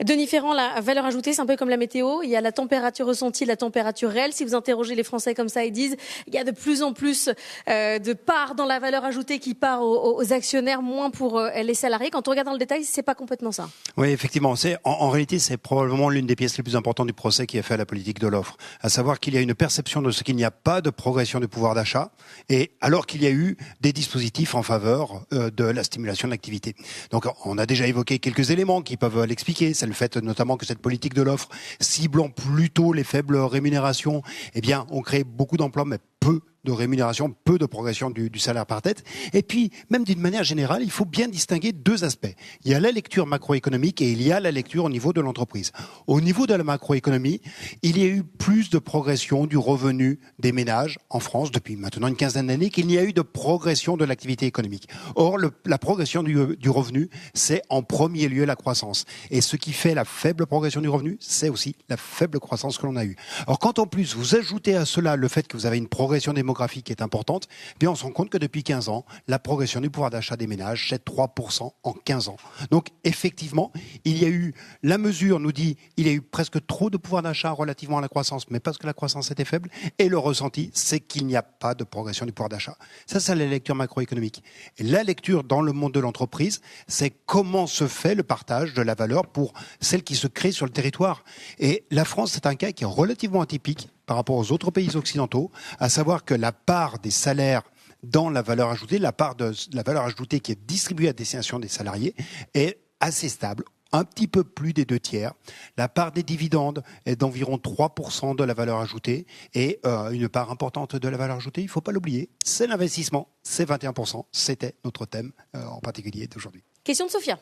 Denis Ferrand, la valeur ajoutée, c'est un peu comme la météo. Il y a la température ressentie, la température réelle. Si vous interrogez les Français comme ça, ils disent il y a de plus en plus de parts dans la valeur ajoutée qui part aux actionnaires, moins pour les salariés. Quand on regarde dans le détail, c'est pas complètement ça. Oui, effectivement. En réalité, c'est probablement l'une des pièces les plus importantes du procès qui est fait à la politique de l'offre. À savoir qu'il y a une perception de ce qu'il n'y a pas de progression du pouvoir d'achat, et alors qu'il y a eu des dispositifs en faveur de la stimulation de l'activité. Donc, on a déjà évoqué quelques éléments qui peuvent l'expliquer. C'est le fait notamment que cette politique de l'offre, ciblant plutôt les faibles rémunérations, eh bien, on crée beaucoup d'emplois, mais peu de rémunération, peu de progression du salaire par tête. Et puis, même d'une manière générale, il faut bien distinguer deux aspects. Il y a la lecture macroéconomique et il y a la lecture au niveau de l'entreprise. Au niveau de la macroéconomie, il y a eu plus de progression du revenu des ménages en France depuis maintenant une quinzaine d'années qu'il n'y a eu de progression de l'activité économique. Or, la progression du revenu, c'est en premier lieu la croissance. Et ce qui fait la faible progression du revenu, c'est aussi la faible croissance que l'on a eue. Alors, quand en plus vous ajoutez à cela le fait que vous avez une progression démographique qui est importante, bien on se rend compte que depuis 15 ans, la progression du pouvoir d'achat des ménages, c'est 3% en 15 ans. Donc effectivement, il y a eu, la mesure nous dit, il y a eu presque trop de pouvoir d'achat relativement à la croissance, mais parce que la croissance était faible, et le ressenti, c'est qu'il n'y a pas de progression du pouvoir d'achat. Ça, c'est la lecture macroéconomique. Et la lecture dans le monde de l'entreprise, c'est comment se fait le partage de la valeur pour celle qui se crée sur le territoire. Et la France, c'est un cas qui est relativement atypique par rapport aux autres pays occidentaux, à savoir que la part des salaires dans la valeur ajoutée, la part de la valeur ajoutée qui est distribuée à destination des salariés est assez stable, un petit peu plus des 2/3. La part des dividendes est d'environ 3% de la valeur ajoutée et une part importante de la valeur ajoutée, il ne faut pas l'oublier, c'est l'investissement, c'est 21%. C'était notre thème en particulier d'aujourd'hui. Question de Sophia.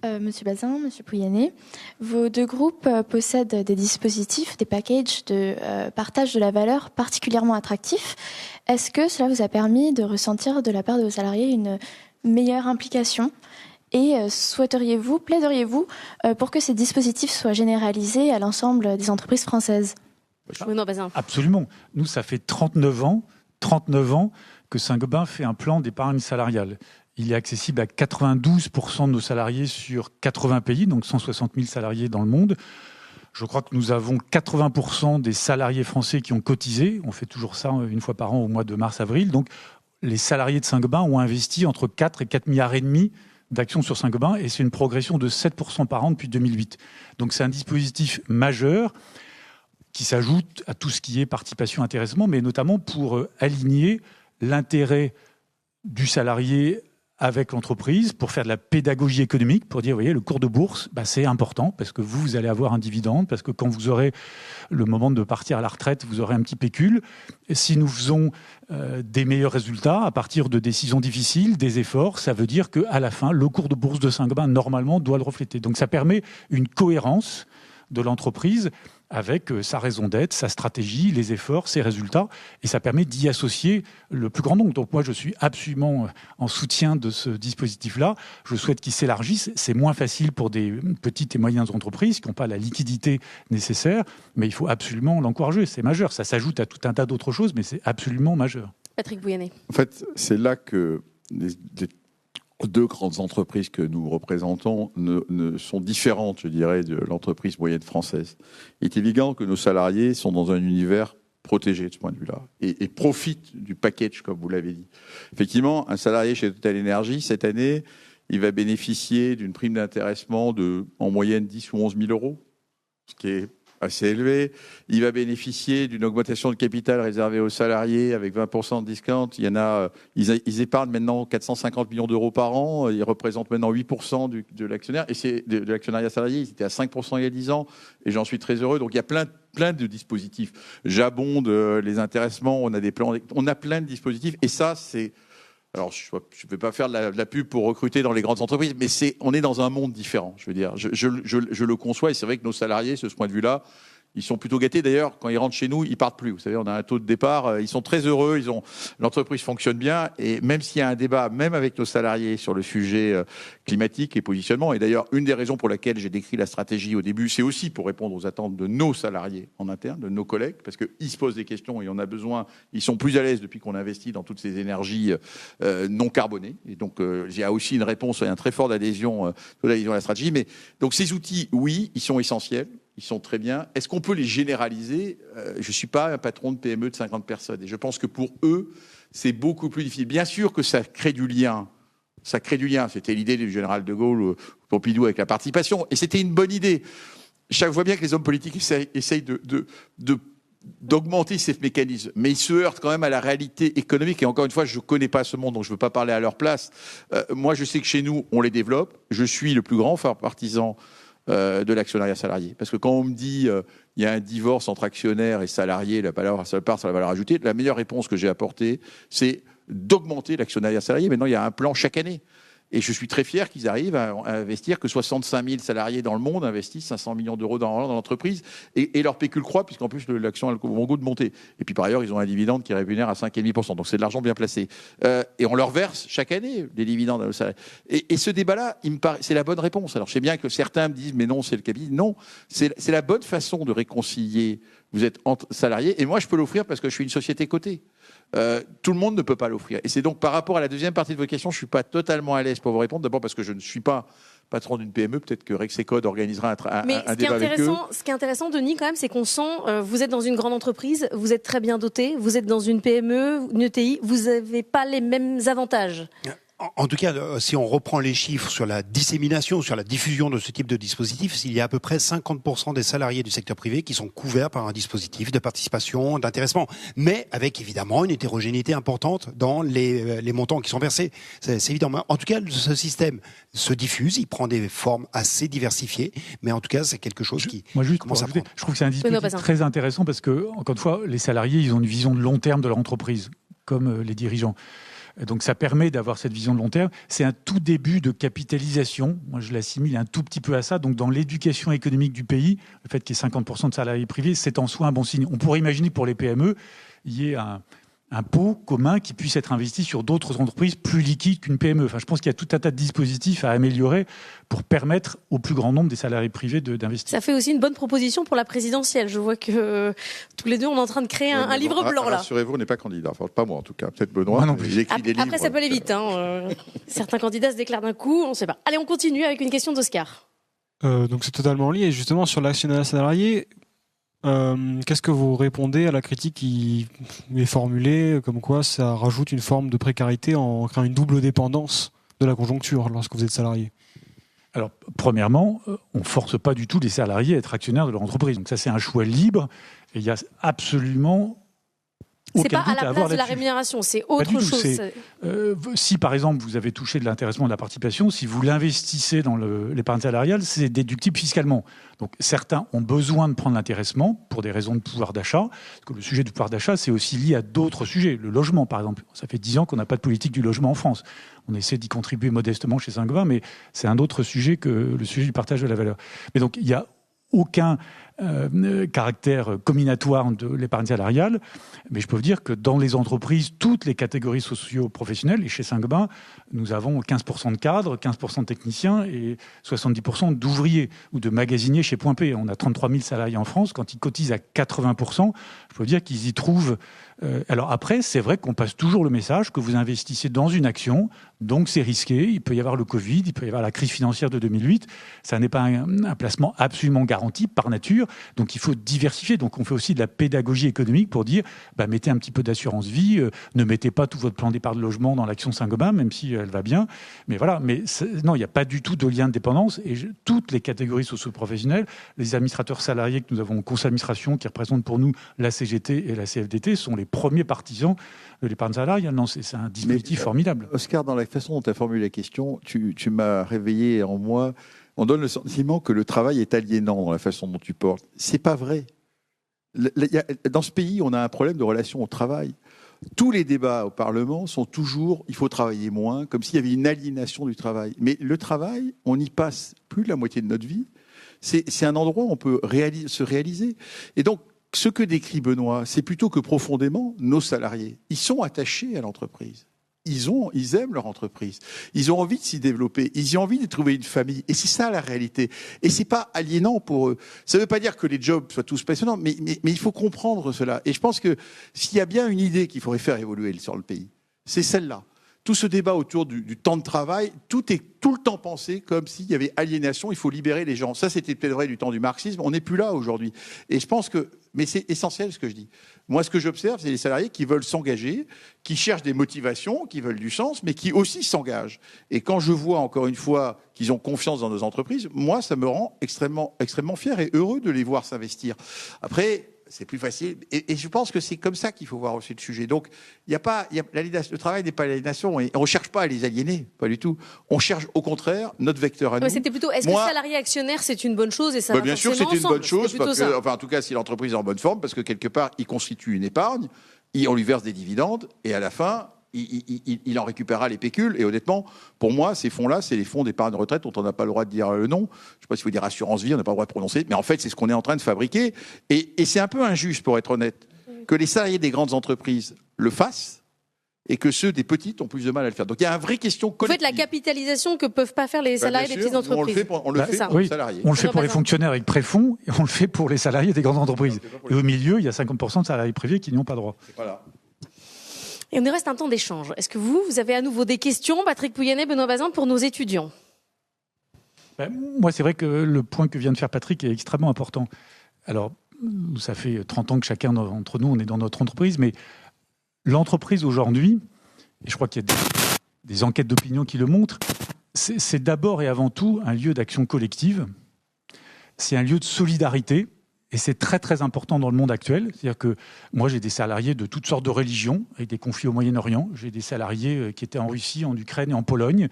Monsieur Bazin, Monsieur Pouyanné, vos deux groupes possèdent des dispositifs, des packages de partage de la valeur particulièrement attractifs. Est-ce que cela vous a permis de ressentir de la part de vos salariés une meilleure implication ? Et plaideriez-vous pour que ces dispositifs soient généralisés à l'ensemble des entreprises françaises ? Benoît Bazin. Absolument. Nous, ça fait 39 ans que Saint-Gobain fait un plan d'épargne salariale. Il est accessible à 92% de nos salariés sur 80 pays, donc 160 000 salariés dans le monde. Je crois que nous avons 80% des salariés français qui ont cotisé. On fait toujours ça une fois par an au mois de mars-avril. Donc, les salariés de Saint-Gobain ont investi entre 4 et 4,5 milliards d'actions sur Saint-Gobain, et c'est une progression de 7% par an depuis 2008. Donc, c'est un dispositif majeur qui s'ajoute à tout ce qui est participation, intéressement, mais notamment pour aligner l'intérêt du salarié avec l'entreprise, pour faire de la pédagogie économique, pour dire, vous voyez, le cours de bourse, c'est important, parce que vous allez avoir un dividende, parce que quand vous aurez le moment de partir à la retraite, vous aurez un petit pécule. Et si nous faisons des meilleurs résultats à partir de décisions difficiles, des efforts, ça veut dire qu'à la fin, le cours de bourse de Saint-Gobain, normalement, doit le refléter. Donc ça permet une cohérence de l'entreprise avec sa raison d'être, sa stratégie, les efforts, ses résultats, et ça permet d'y associer le plus grand nombre. Donc moi, je suis absolument en soutien de ce dispositif-là. Je souhaite qu'il s'élargisse. C'est moins facile pour des petites et moyennes entreprises qui n'ont pas la liquidité nécessaire, mais il faut absolument l'encourager. C'est majeur. Ça s'ajoute à tout un tas d'autres choses, mais c'est absolument majeur. Patrick Pouyanné. En fait, c'est là que les deux grandes entreprises que nous représentons ne sont différentes, je dirais, de l'entreprise moyenne française. Il est évident que nos salariés sont dans un univers protégé de ce point de vue-là et profitent du package, comme vous l'avez dit. Effectivement, un salarié chez Total Energy, cette année, il va bénéficier d'une prime d'intéressement de, en moyenne, 10 ou 11 000 euros, ce qui est assez élevé. Il va bénéficier d'une augmentation de capital réservée aux salariés avec 20% de discount. Il y en a, ils épargnent maintenant 450 millions d'euros par an. Ils représentent maintenant 8% de l'actionnaire et c'est de l'actionnariat salarié. Ils étaient à 5% il y a 10 ans et j'en suis très heureux. Donc il y a plein de dispositifs. J'abonde les intéressements. On a des plans. On a plein de dispositifs et ça c'est. Alors, je ne vais pas faire de la pub pour recruter dans les grandes entreprises, mais on est dans un monde différent. Je veux dire, je le conçois et c'est vrai que nos salariés, de ce point de vue-là, ils sont plutôt gâtés. D'ailleurs, quand ils rentrent chez nous, ils partent plus. Vous savez, on a un taux de départ. Ils sont très heureux. L'entreprise fonctionne bien. Et même s'il y a un débat, même avec nos salariés, sur le sujet climatique et positionnement. Et d'ailleurs, une des raisons pour laquelle j'ai décrit la stratégie au début, c'est aussi pour répondre aux attentes de nos salariés en interne, de nos collègues, parce qu'ils se posent des questions et on a besoin. Ils sont plus à l'aise depuis qu'on investit dans toutes ces énergies non carbonées. Et donc, il y a aussi une réponse, une très forte adhésion à la stratégie. Mais donc, ces outils, oui, ils sont essentiels. Ils sont très bien. Est-ce qu'on peut les généraliser ? Je ne suis pas un patron de PME de 50 personnes. Et je pense que pour eux, c'est beaucoup plus difficile. Bien sûr que ça crée du lien. Ça crée du lien. C'était l'idée du général de Gaulle ou Pompidou avec la participation. Et c'était une bonne idée. Je vois bien que les hommes politiques essayent d'augmenter ces mécanismes. Mais ils se heurtent quand même à la réalité économique. Et encore une fois, je ne connais pas ce monde, donc je ne veux pas parler à leur place. Moi, je sais que chez nous, on les développe. Je suis le plus grand partisan de l'actionnariat salarié. Parce que quand on me dit il y a un divorce entre actionnaires et salariés, la valeur, ça part sur la valeur ajoutée, la meilleure réponse que j'ai apportée, c'est d'augmenter l'actionnariat salarié. Maintenant, il y a un plan chaque année. Et je suis très fier qu'ils arrivent à investir, que 65 000 salariés dans le monde investissent 500 millions d'euros dans l'entreprise. Et leur pécule croît, puisqu'en plus, l'action a le bon goût de monter. Et puis, par ailleurs, ils ont un dividende qui rémunère à 5,5%. Donc, c'est de l'argent bien placé. Et on leur verse chaque année des dividendes à nos salariés. Et ce débat-là, il me paraît, c'est la bonne réponse. Alors, je sais bien que certains me disent, mais non, c'est le capital. Non, c'est la bonne façon de réconcilier. Vous êtes salarié. Et moi, je peux l'offrir parce que je suis une société cotée. Tout le monde ne peut pas l'offrir. Et c'est donc par rapport à la deuxième partie de votre question, je ne suis pas totalement à l'aise pour vous répondre. D'abord parce que je ne suis pas patron d'une PME. Peut-être que Rexecode organisera un débat avec eux. Ce qui est intéressant, Denis, quand même, c'est qu'on sent, vous êtes dans une grande entreprise, vous êtes très bien doté, vous êtes dans une PME, une ETI, vous n'avez pas les mêmes avantages. En tout cas, si on reprend les chiffres sur la dissémination, sur la diffusion de ce type de dispositif, il y a à peu près 50% des salariés du secteur privé qui sont couverts par un dispositif de participation, d'intéressement, mais avec évidemment une hétérogénéité importante dans les montants qui sont versés. C'est évident. En tout cas, ce système se diffuse, il prend des formes assez diversifiées, mais en tout cas, c'est quelque chose qui commence à prendre. Je trouve que c'est un dispositif très intéressant parce que, encore une fois, les salariés, ils ont une vision de long terme de leur entreprise, comme les dirigeants. Donc ça permet d'avoir cette vision de long terme. C'est un tout début de capitalisation. Moi, je l'assimile un tout petit peu à ça. Donc dans l'éducation économique du pays, le fait qu'il y ait 50% de salariés privés, c'est en soi un bon signe. On pourrait imaginer pour les PME, il y ait un pot commun qui puisse être investi sur d'autres entreprises plus liquides qu'une PME. Enfin, je pense qu'il y a tout un tas de dispositifs à améliorer pour permettre au plus grand nombre des salariés privés d'investir. Ça fait aussi une bonne proposition pour la présidentielle. Je vois que tous les deux, on est en train de créer un livre blanc là. Rassurez-vous, on n'est pas candidat. Enfin, pas moi en tout cas. Peut-être Benoît. Non plus. Il écrit des livres. Après, ça peut aller vite. Certains candidats se déclarent d'un coup, on ne sait pas. Allez, on continue avec une question d'Oscar. Donc c'est totalement lié. Justement, sur l'actionnariat salarié, qu'est-ce que vous répondez à la critique qui est formulée comme quoi ça rajoute une forme de précarité en créant une double dépendance de la conjoncture lorsque vous êtes salarié? Alors, premièrement, on ne force pas du tout les salariés à être actionnaires de leur entreprise. Donc ça, c'est un choix libre et il y a absolument C'est pas à la place de la rémunération, c'est autre chose. Si par exemple vous avez touché de l'intéressement de la participation, si vous l'investissez dans l'épargne salariale, c'est déductible fiscalement. Donc certains ont besoin de prendre l'intéressement pour des raisons de pouvoir d'achat. Parce que le sujet du pouvoir d'achat, c'est aussi lié à d'autres sujets. Le logement, par exemple. Ça fait 10 ans qu'on n'a pas de politique du logement en France. On essaie d'y contribuer modestement chez Saint-Gobain, mais c'est un autre sujet que le sujet du partage de la valeur. Mais donc il n'y a aucun caractère combinatoire de l'épargne salariale, mais je peux vous dire que dans les entreprises, toutes les catégories socio-professionnelles, et chez Saint-Gobain, nous avons 15% de cadres, 15% de techniciens et 70% d'ouvriers ou de magasiniers chez Point P. On a 33 000 salariés en France. Quand ils cotisent à 80%, je peux vous dire qu'ils y trouvent... alors après, c'est vrai qu'on passe toujours le message que vous investissez dans une action, donc c'est risqué, il peut y avoir le Covid, il peut y avoir la crise financière de 2008, ça n'est pas un placement absolument garanti par nature, donc il faut diversifier. Donc on fait aussi de la pédagogie économique pour dire, mettez un petit peu d'assurance vie, ne mettez pas tout votre plan d'épargne logement dans l'action Saint-Gobain, même si elle va bien, mais voilà, non, il n'y a pas du tout de lien de dépendance, et toutes les catégories socio-professionnelles, les administrateurs salariés que nous avons au conseil d'administration, qui représentent pour nous la CGT et la CFDT, sont les premiers partisans de l'épargne salariale. Non, c'est un dispositif formidable. Oscar, dans la façon dont tu as formulé la question, tu m'as réveillé en moi. On donne le sentiment que le travail est aliénant dans la façon dont tu portes. C'est pas vrai. Dans ce pays, on a un problème de relation au travail. Tous les débats au Parlement sont toujours il faut travailler moins, comme s'il y avait une aliénation du travail. Mais le travail, on y passe plus de la moitié de notre vie. C'est un endroit où on peut se réaliser. Et donc, ce que décrit Benoît, c'est plutôt que profondément, nos salariés, ils sont attachés à l'entreprise. Ils aiment leur entreprise. Ils ont envie de s'y développer. Ils ont envie de trouver une famille. Et c'est ça la réalité. Et c'est pas aliénant pour eux. Ça ne veut pas dire que les jobs soient tous passionnants, mais il faut comprendre cela. Et je pense que s'il y a bien une idée qu'il faudrait faire évoluer sur le pays, c'est celle-là. Tout ce débat autour du temps de travail, tout est tout le temps pensé comme s'il y avait aliénation, il faut libérer les gens. Ça, c'était peut-être vrai du temps du marxisme. On n'est plus là aujourd'hui. Et je pense que... Mais c'est essentiel ce que je dis. Moi, ce que j'observe, c'est les salariés qui veulent s'engager, qui cherchent des motivations, qui veulent du sens, mais qui aussi s'engagent. Et quand je vois, encore une fois, qu'ils ont confiance dans nos entreprises, moi, ça me rend extrêmement, extrêmement fier et heureux de les voir s'investir. Après... c'est plus facile. Et je pense que c'est comme ça qu'il faut voir aussi le sujet. Donc, le travail n'est pas l'aliénation. Et on ne cherche pas à les aliéner, pas du tout. On cherche au contraire notre vecteur à nous. C'était plutôt, est-ce que salarié actionnaire, c'est une bonne chose et ça va bien sûr, c'est une bonne chose. En tout cas, si l'entreprise est en bonne forme, parce que quelque part, il constitue une épargne, on lui verse des dividendes, et à la fin... Il en récupérera les pécules. Et honnêtement, pour moi, ces fonds-là, c'est les fonds d'épargne retraite dont on n'a pas le droit de dire le nom. Je ne sais pas s'il faut dire assurance vie, on n'a pas le droit de prononcer. Mais en fait, c'est ce qu'on est en train de fabriquer. Et c'est un peu injuste, pour être honnête, que les salariés des grandes entreprises le fassent et que ceux des petites ont plus de mal à le faire. Donc il y a une vraie question collective. Vous faites la capitalisation que ne peuvent pas faire les salariés des petites entreprises. On le fait pour les salariés. On le fait pour les fonctionnaires avec préfonds et on le fait pour les salariés des grandes entreprises. Et au milieu, il y a 50% de salariés privés qui n'y ont pas droit. Voilà. Et on nous reste un temps d'échange. Est-ce que vous avez à nouveau des questions, Patrick Pouyanné, Benoît Bazin, pour nos étudiants ? Moi, c'est vrai que le point que vient de faire Patrick est extrêmement important. Alors, ça fait 30 ans que chacun d'entre nous, on est dans notre entreprise, mais l'entreprise aujourd'hui, et je crois qu'il y a des enquêtes d'opinion qui le montrent, c'est d'abord et avant tout un lieu d'action collective, c'est un lieu de solidarité. Et c'est très, très important dans le monde actuel. C'est-à-dire que moi, j'ai des salariés de toutes sortes de religions, avec des conflits au Moyen-Orient. J'ai des salariés qui étaient en Russie, en Ukraine et en Pologne.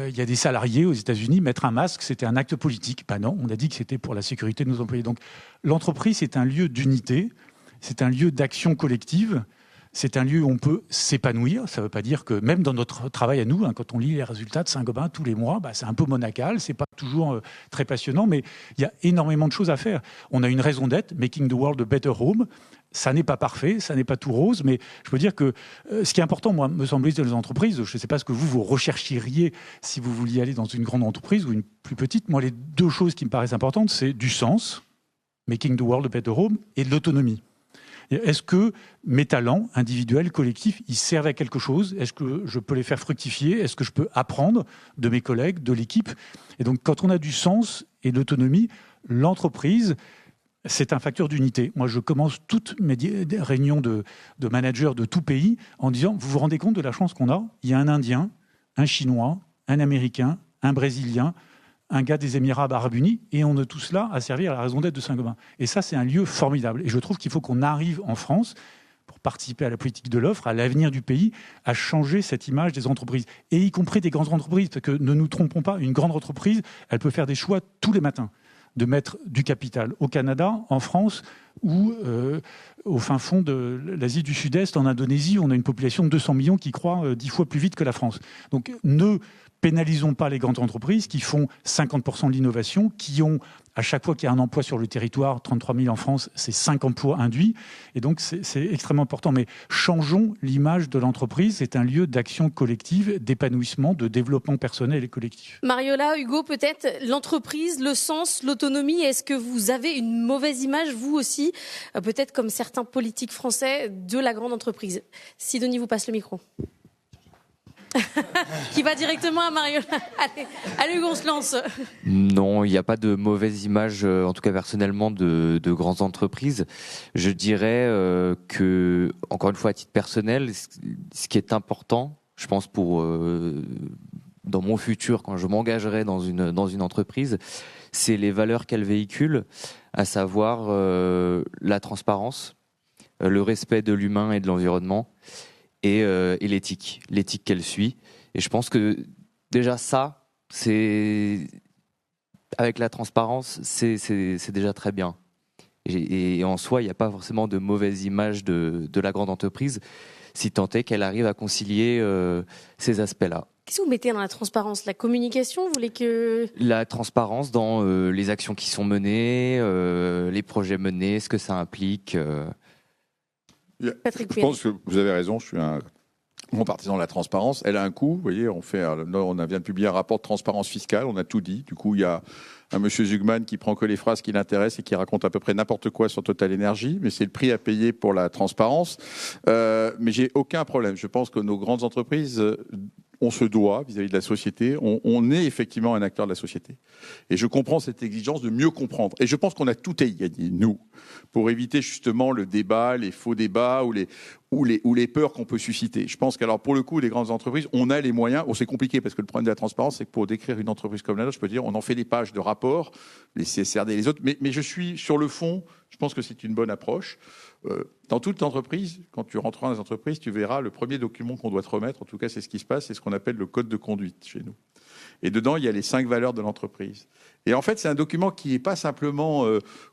Il y a des salariés aux États-Unis, mettre un masque, c'était un acte politique. Non, on a dit que c'était pour la sécurité de nos employés. Donc, l'entreprise, c'est un lieu d'unité, c'est un lieu d'action collective. C'est un lieu où on peut s'épanouir. Ça ne veut pas dire que même dans notre travail à nous, quand on lit les résultats de Saint-Gobain tous les mois, c'est un peu monacal, c'est pas toujours très passionnant, mais il y a énormément de choses à faire. On a une raison d'être, Making the World a Better Home. Ça n'est pas parfait, ça n'est pas tout rose, mais je peux dire que ce qui est important, moi, me semble-t-il, dans les entreprises, je ne sais pas ce que vous rechercheriez si vous vouliez aller dans une grande entreprise ou une plus petite. Moi, les deux choses qui me paraissent importantes, c'est du sens, Making the World a Better Home, et de l'autonomie. Est-ce que mes talents individuels, collectifs, ils servent à quelque chose? Est-ce que je peux les faire fructifier? Est-ce que je peux apprendre de mes collègues, de l'équipe? Et donc, quand on a du sens et de l'autonomie, l'entreprise, c'est un facteur d'unité. Moi, je commence toutes mes réunions de managers de tout pays en disant, vous vous rendez compte de la chance qu'on a? Il y a un Indien, un Chinois, un Américain, un Brésilien, un gars des Émirats Arabes Unis, et on est tous là à servir à la raison d'être de Saint-Gobain. Et ça, c'est un lieu formidable. Et je trouve qu'il faut qu'on arrive en France, pour participer à la politique de l'offre, à l'avenir du pays, à changer cette image des entreprises, et y compris des grandes entreprises, parce que ne nous trompons pas, une grande entreprise, elle peut faire des choix tous les matins, de mettre du capital au Canada, en France, ou au fin fond de l'Asie du Sud-Est, en Indonésie, où on a une population de 200 millions qui croît 10 fois plus vite que la France. Donc ne pénalisons pas les grandes entreprises qui font 50% de l'innovation, qui ont, à chaque fois qu'il y a un emploi sur le territoire, 33 000 en France, c'est 5 emplois induits. Et donc, c'est extrêmement important. Mais changeons l'image de l'entreprise. C'est un lieu d'action collective, d'épanouissement, de développement personnel et collectif. Mariola, Hugo, peut-être l'entreprise, le sens, l'autonomie. Est-ce que vous avez une mauvaise image, vous aussi, peut-être comme certains politiques français, de la grande entreprise? Sidonie vous passe le micro. Qui va directement à Mariola. Allez, Hugo, on se lance. Non, il n'y a pas de mauvaise image, en tout cas personnellement, de grandes entreprises. Je dirais que, encore une fois, à titre personnel, ce qui est important, je pense, pour dans mon futur, quand je m'engagerai dans une entreprise, c'est les valeurs qu'elle véhicule, à savoir la transparence, le respect de l'humain et de l'environnement, et l'éthique qu'elle suit. Et je pense que déjà ça, avec la transparence, c'est déjà très bien. Et en soi, il n'y a pas forcément de mauvaise image de la grande entreprise, si tant est qu'elle arrive à concilier ces aspects-là. Qu'est-ce que vous mettez dans la transparence? La communication, vous voulez que... La transparence dans les actions qui sont menées, les projets menés, ce que ça implique... Patrick, je pense que vous avez raison, je suis un grand partisan de la transparence. Elle a un coût, vous voyez, on vient de publier un rapport de transparence fiscale, on a tout dit. Du coup, il y a un monsieur Zugman qui prend que les phrases qui l'intéressent et qui raconte à peu près n'importe quoi sur Total Energy, mais c'est le prix à payer pour la transparence. Mais j'ai aucun problème. Je pense que nos grandes entreprises... on se doit vis-à-vis de la société, on est effectivement un acteur de la société. Et je comprends cette exigence de mieux comprendre. Et je pense qu'on a tout à y gagner, nous, pour éviter justement le débat, les faux débats ou les peurs qu'on peut susciter. Je pense qu'alors pour le coup, les grandes entreprises, on a les moyens. Bon, c'est compliqué parce que le problème de la transparence, c'est que pour décrire une entreprise comme la nôtre, je peux dire, on en fait des pages de rapports, les CSRD et les autres. Mais je suis sur le fond, je pense que c'est une bonne approche. Dans toute entreprise, quand tu rentreras dans les entreprises, tu verras le premier document qu'on doit te remettre, en tout cas c'est ce qui se passe, c'est ce qu'on appelle le code de conduite chez nous. Et dedans, il y a les 5 valeurs de l'entreprise. Et en fait, c'est un document qui n'est pas simplement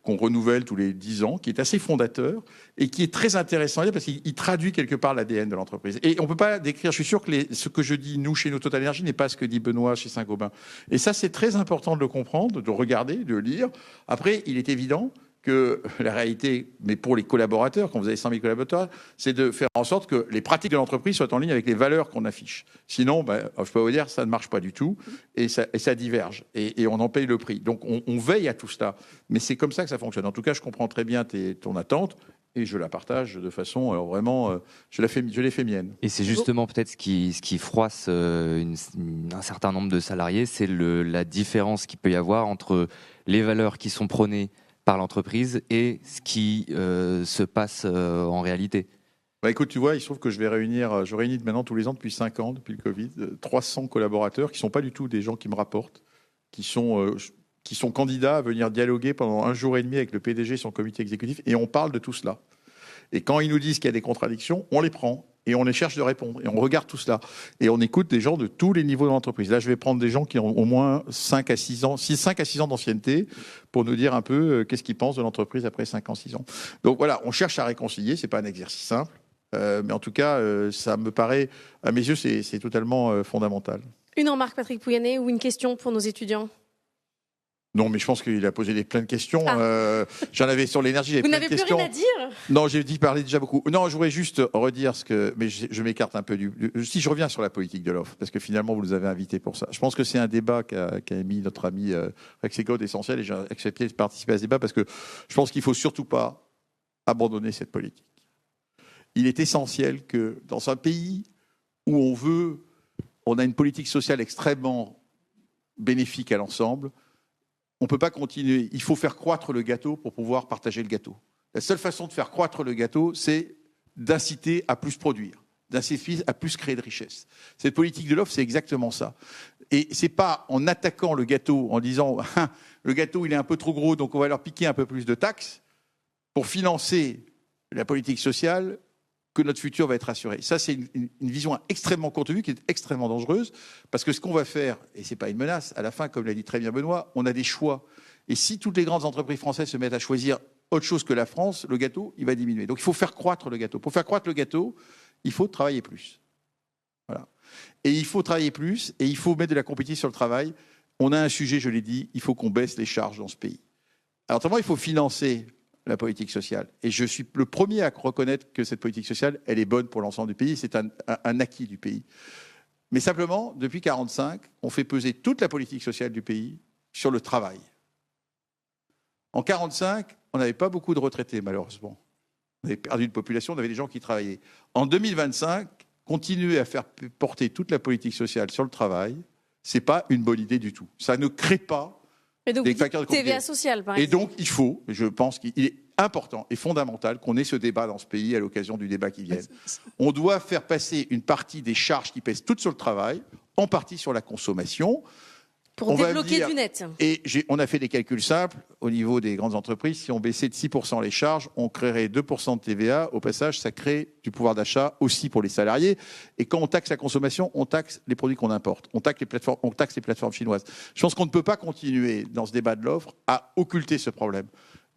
qu'on renouvelle tous les 10 ans, qui est assez fondateur et qui est très intéressant parce qu'il traduit quelque part l'ADN de l'entreprise. Et on ne peut pas décrire, je suis sûr que ce que je dis, nous, chez nous, Total Energy, n'est pas ce que dit Benoît chez Saint-Gobain. Et ça, c'est très important de le comprendre, de regarder, de lire. Après, il est évident que la réalité, mais pour les collaborateurs, quand vous avez 100 000 collaborateurs, c'est de faire en sorte que les pratiques de l'entreprise soient en ligne avec les valeurs qu'on affiche. Sinon, je peux vous dire, ça ne marche pas du tout et ça diverge et on en paye le prix. Donc, on veille à tout cela. Mais c'est comme ça que ça fonctionne. En tout cas, je comprends très bien ton attente et je la partage de façon, alors vraiment, je l'ai fait mienne. Et c'est justement peut-être ce qui froisse un certain nombre de salariés, c'est la différence qu'il peut y avoir entre les valeurs qui sont prônées par l'entreprise et ce qui se passe en réalité. Écoute, tu vois, il se trouve que je réunis maintenant tous les ans depuis 5 ans, depuis le Covid, 300 collaborateurs qui ne sont pas du tout des gens qui me rapportent, qui sont candidats à venir dialoguer pendant 1 jour et demi avec le PDG et son comité exécutif, et on parle de tout cela. Et quand ils nous disent qu'il y a des contradictions, on les prend. Et on les cherche de répondre. Et on regarde tout cela. Et on écoute des gens de tous les niveaux de l'entreprise. Là, je vais prendre des gens qui ont au moins 5 à 6 ans d'ancienneté pour nous dire un peu qu'est-ce qu'ils pensent de l'entreprise après 5 ans, 6 ans. Donc voilà, on cherche à réconcilier. C'est pas un exercice simple. Mais en tout cas, ça me paraît, à mes yeux, c'est totalement fondamental. Une remarque, Patrick Pouyanné, ou une question pour nos étudiants? Non, mais je pense qu'il a posé plein de questions. J'en avais sur l'énergie, j'avais Vous plein de n'avez plus questions. rien à dire? Non, j'ai parlé déjà beaucoup. Non, je voudrais juste redire mais je m'écarte un peu si je reviens sur la politique de l'offre, parce que finalement, vous nous avez invités pour ça. Je pense que c'est un débat qu'a émis notre ami Rexecode essentiel, et j'ai accepté de participer à ce débat parce que je pense qu'il ne faut surtout pas abandonner cette politique. Il est essentiel que dans un pays où on a une politique sociale extrêmement bénéfique à l'ensemble, on ne peut pas continuer. Il faut faire croître le gâteau pour pouvoir partager le gâteau. La seule façon de faire croître le gâteau, c'est d'inciter à plus produire, d'inciter à plus créer de richesse. Cette politique de l'offre, c'est exactement ça. Et ce n'est pas en attaquant le gâteau, en disant le gâteau il est un peu trop gros, donc on va leur piquer un peu plus de taxes pour financer la politique sociale, que notre futur va être assuré. Ça, c'est une vision extrêmement courte vue qui est extrêmement dangereuse, parce que ce qu'on va faire, et ce n'est pas une menace, à la fin, comme l'a dit très bien Benoît, on a des choix. Et si toutes les grandes entreprises françaises se mettent à choisir autre chose que la France, le gâteau, il va diminuer. Donc il faut faire croître le gâteau. Pour faire croître le gâteau, il faut travailler plus. Voilà. Et il faut travailler plus, et il faut mettre de la compétition sur le travail. On a un sujet, je l'ai dit, il faut qu'on baisse les charges dans ce pays. Alors, autrement, il faut financer la politique sociale. Et je suis le premier à reconnaître que cette politique sociale, elle est bonne pour l'ensemble du pays. C'est un acquis du pays. Mais simplement, depuis 1945, on fait peser toute la politique sociale du pays sur le travail. En 1945, on n'avait pas beaucoup de retraités, malheureusement. On avait perdu une population, on avait des gens qui travaillaient. En 2025, continuer à faire porter toute la politique sociale sur le travail, ce n'est pas une bonne idée du tout. Ça ne crée pas des facteurs de TVA sociale, par exemple. Et donc, je pense qu'il est important et fondamental qu'on ait ce débat dans ce pays à l'occasion du débat qui vient. On doit faire passer une partie des charges qui pèsent toutes sur le travail, en partie sur la consommation. Pour débloquer du net. Et on a fait des calculs simples au niveau des grandes entreprises. Si on baissait de 6% les charges, on créerait 2% de TVA. Au passage, ça crée du pouvoir d'achat aussi pour les salariés. Et quand on taxe la consommation, on taxe les produits qu'on importe. On taxe les plateformes chinoises. Je pense qu'on ne peut pas continuer dans ce débat de l'offre à occulter ce problème.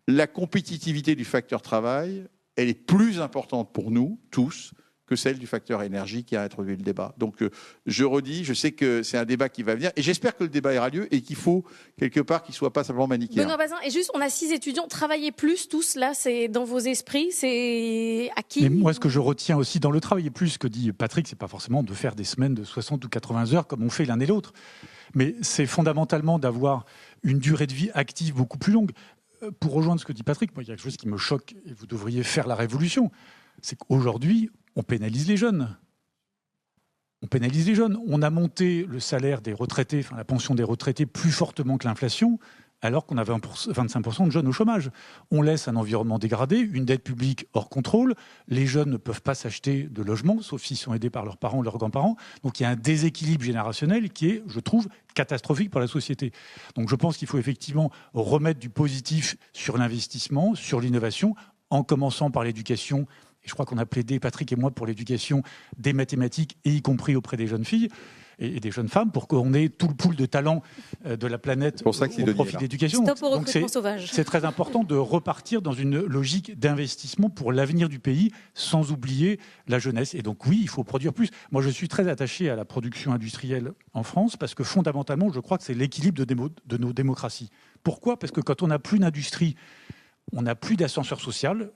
La compétitivité du facteur travail, elle est plus importante pour nous tous que celle du facteur énergie qui a introduit le débat. Donc, je redis, je sais que c'est un débat qui va venir, et j'espère que le débat aura lieu et qu'il faut, quelque part, qu'il ne soit pas simplement manichéen. Benoît Bazin, et juste, on a 6 étudiants, travailler plus, tous, là, c'est dans vos esprits, c'est à qui? Mais moi, ce que je retiens aussi dans le travailler plus, ce que dit Patrick, c'est pas forcément de faire des semaines de 60 ou 80 heures comme on fait l'un et l'autre, mais c'est fondamentalement d'avoir une durée de vie active beaucoup plus longue. Pour rejoindre ce que dit Patrick, moi, il y a quelque chose qui me choque, et vous devriez faire la révolution, c'est qu'aujourd'hui, on pénalise les jeunes. On pénalise les jeunes. On a monté le salaire des retraités, enfin la pension des retraités, plus fortement que l'inflation, alors qu'on avait 25% de jeunes au chômage. On laisse un environnement dégradé, une dette publique hors contrôle. Les jeunes ne peuvent pas s'acheter de logement, sauf s'ils sont aidés par leurs parents ou leurs grands-parents. Donc il y a un déséquilibre générationnel qui est, je trouve, catastrophique pour la société. Donc je pense qu'il faut effectivement remettre du positif sur l'investissement, sur l'innovation, en commençant par l'éducation. Et je crois qu'on a plaidé, Patrick et moi, pour l'éducation des mathématiques, et y compris auprès des jeunes filles et des jeunes femmes, pour qu'on ait tout le pool de talents de la planète au profit de l'éducation. Stop au recrutement sauvage. C'est très important de repartir dans une logique d'investissement pour l'avenir du pays, sans oublier la jeunesse. Et donc oui, il faut produire plus. Moi, je suis très attaché à la production industrielle en France, parce que fondamentalement, je crois que c'est l'équilibre de nos démocraties. Pourquoi ? Parce que quand on n'a plus d'industrie, on n'a plus d'ascenseur social.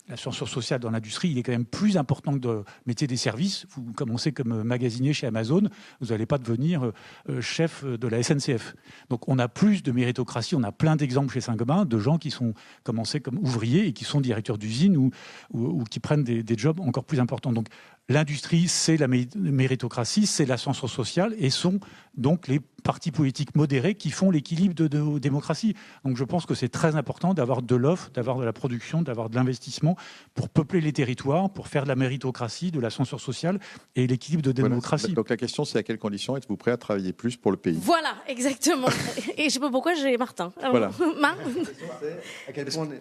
L'ascenseur social dans l'industrie, il est quand même plus important que le métier des services. Vous commencez comme magasinier chez Amazon, vous n'allez pas devenir chef de la SNCF. Donc on a plus de méritocratie, on a plein d'exemples chez Saint-Gobain de gens qui sont commencés comme ouvriers et qui sont directeurs d'usine ou qui prennent des jobs encore plus importants. Donc l'industrie, c'est la méritocratie, c'est l'ascenseur social et sont donc les partis politiques modérés qui font l'équilibre de nos démocraties. Donc je pense que c'est très important d'avoir de l'offre, d'avoir de la production, d'avoir de l'investissement pour peupler les territoires, pour faire de la méritocratie, de l'ascenseur social et l'équilibre de démocratie. Donc la question, c'est à quelles conditions êtes-vous prêt à travailler plus pour le pays ? Voilà, exactement. Et je ne sais pas pourquoi j'ai Martin. Voilà. Prêt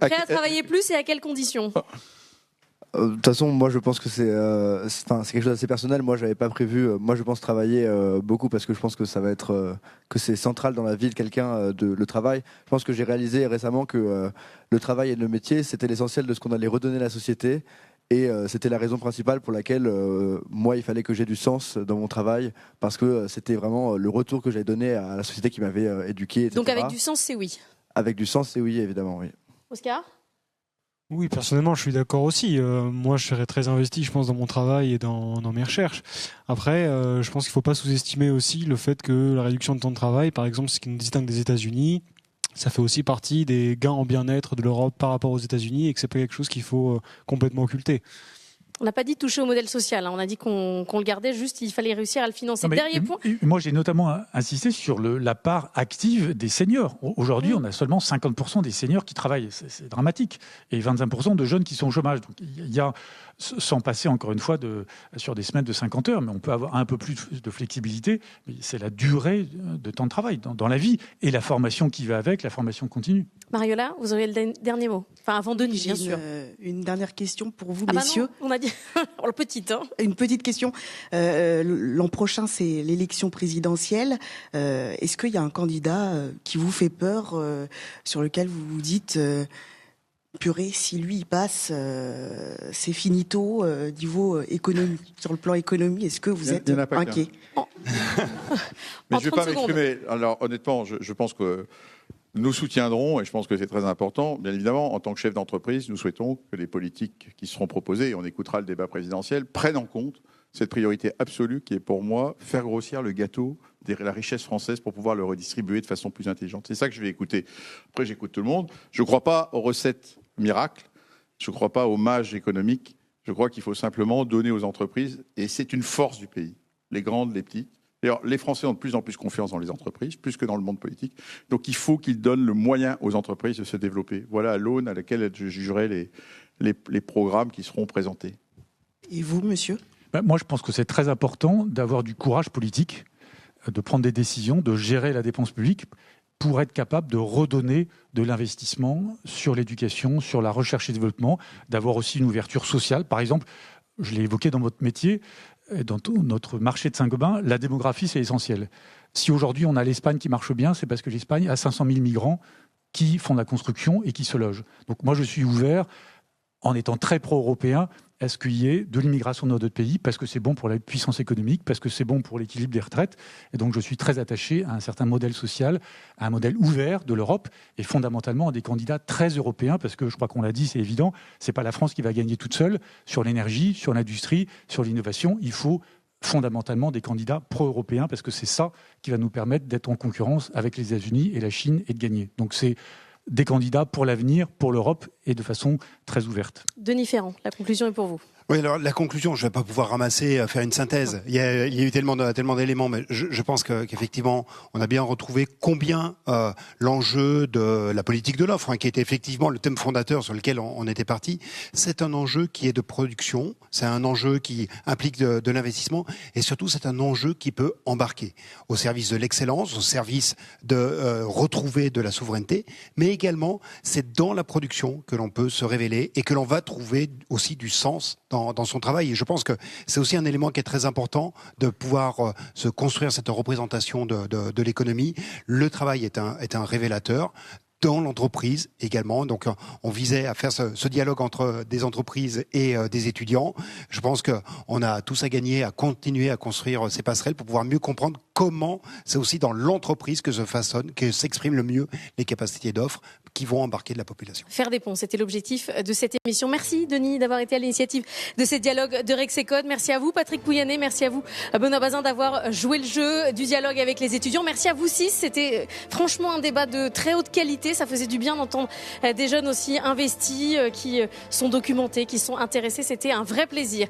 à travailler plus et à quelles conditions ? De toute façon, moi je pense que c'est quelque chose d'assez personnel. Moi, j'avais pas prévu. Moi, je pense travailler beaucoup parce que je pense que ça va être que c'est central dans la vie de quelqu'un le travail. Je pense que j'ai réalisé récemment que le travail et le métier, c'était l'essentiel de ce qu'on allait redonner à la société. Et c'était la raison principale pour laquelle moi, il fallait que j'ai du sens dans mon travail, parce que c'était vraiment le retour que j'avais donné à la société qui m'avait éduqué, etc. Donc avec du sens, c'est oui. Avec du sens, c'est oui, évidemment, oui. Oscar ? Oui, personnellement, je suis d'accord aussi. Moi, je serais très investi, je pense, dans mon travail et dans mes recherches. Après, je pense qu'il ne faut pas sous-estimer aussi le fait que la réduction de temps de travail, par exemple, ce qui nous distingue des États-Unis, ça fait aussi partie des gains en bien-être de l'Europe par rapport aux États-Unis et que c'est pas quelque chose qu'il faut complètement occulter. On n'a pas dit toucher au modèle social, hein. On a dit qu'on le gardait, juste il fallait réussir à le financer. Dernier point. Moi, j'ai notamment insisté sur la part active des seniors. Aujourd'hui, on a seulement 50% des seniors qui travaillent. C'est dramatique. Et 25% de jeunes qui sont au chômage. Donc, il y a, sans passer encore une fois sur des semaines de 50 heures, mais on peut avoir un peu plus de flexibilité. Mais c'est la durée de temps de travail dans la vie et la formation qui va avec, la formation continue. Mariola, vous auriez le dernier mot. Enfin, avant Denis, bien sûr. Une dernière question pour vous, bah messieurs. Non, on a dit le petit. Hein. Une petite question. L'an prochain, c'est l'élection présidentielle. Est-ce qu'il y a un candidat qui vous fait peur, sur lequel vous vous dites purée, si lui il passe, c'est finito niveau économie. Sur le plan économie, est-ce que vous êtes inquiet? Mais je ne vais pas m'exprimer. Alors honnêtement, je pense que nous soutiendrons, et je pense que c'est très important, bien évidemment, en tant que chef d'entreprise, nous souhaitons que les politiques qui seront proposées, et on écoutera le débat présidentiel, prennent en compte cette priorité absolue qui est pour moi faire grossir le gâteau de la richesse française pour pouvoir le redistribuer de façon plus intelligente. C'est ça que je vais écouter. Après, j'écoute tout le monde. Je ne crois pas aux recettes miracles, je ne crois pas aux mages économiques, je crois qu'il faut simplement donner aux entreprises, et c'est une force du pays, les grandes, les petites. D'ailleurs, les Français ont de plus en plus confiance dans les entreprises, plus que dans le monde politique. Donc il faut qu'ils donnent le moyen aux entreprises de se développer. Voilà l'aune à laquelle je jugerai les programmes qui seront présentés. Et vous, monsieur ? Moi, je pense que c'est très important d'avoir du courage politique, de prendre des décisions, de gérer la dépense publique pour être capable de redonner de l'investissement sur l'éducation, sur la recherche et développement, d'avoir aussi une ouverture sociale. Par exemple, je l'ai évoqué dans votre métier, dans notre marché de Saint-Gobain, la démographie, c'est essentiel. Si aujourd'hui on a l'Espagne qui marche bien, c'est parce que l'Espagne a 500 000 migrants qui font de la construction et qui se logent. Donc moi, je suis ouvert, en étant très pro-européen, à ce qu'il y ait de l'immigration dans notre pays, parce que c'est bon pour la puissance économique, parce que c'est bon pour l'équilibre des retraites. Et donc je suis très attaché à un certain modèle social, à un modèle ouvert de l'Europe, et fondamentalement à des candidats très européens, parce que je crois qu'on l'a dit, c'est évident, c'est pas la France qui va gagner toute seule sur l'énergie, sur l'industrie, sur l'innovation. Il faut fondamentalement des candidats pro-européens, parce que c'est ça qui va nous permettre d'être en concurrence avec les États-Unis et la Chine et de gagner. Donc c'est des candidats pour l'avenir, pour l'Europe, et de façon très ouverte. Denis Ferrand, la conclusion est pour vous. Oui, alors la conclusion, je ne vais pas pouvoir ramasser, faire une synthèse. Il y a eu tellement d'éléments, mais je pense qu'effectivement, on a bien retrouvé combien l'enjeu de la politique de l'offre, qui était effectivement le thème fondateur sur lequel on était parti, c'est un enjeu qui est de production, c'est un enjeu qui implique de l'investissement, et surtout c'est un enjeu qui peut embarquer au service de l'excellence, au service de retrouver de la souveraineté, mais également c'est dans la production que l'on peut se révéler et que l'on va trouver aussi du sens dans son travail. Et je pense que c'est aussi un élément qui est très important de pouvoir se construire cette représentation de l'économie. Le travail est un révélateur dans l'entreprise également. Donc, on visait à faire ce dialogue entre des entreprises et des étudiants. Je pense qu'on a tous à gagner à continuer à construire ces passerelles pour pouvoir mieux comprendre comment c'est aussi dans l'entreprise que se façonnent, que s'expriment le mieux les capacités d'offres qui vont embarquer de la population. Faire des ponts, c'était l'objectif de cette émission. Merci Denis d'avoir été à l'initiative de ces dialogues de Rexecode. Merci à vous Patrick Pouyanné, merci à vous Benoît Bazin d'avoir joué le jeu du dialogue avec les étudiants. Merci à vous six, c'était franchement un débat de très haute qualité. Ça faisait du bien d'entendre des jeunes aussi investis, qui sont documentés, qui sont intéressés. C'était un vrai plaisir.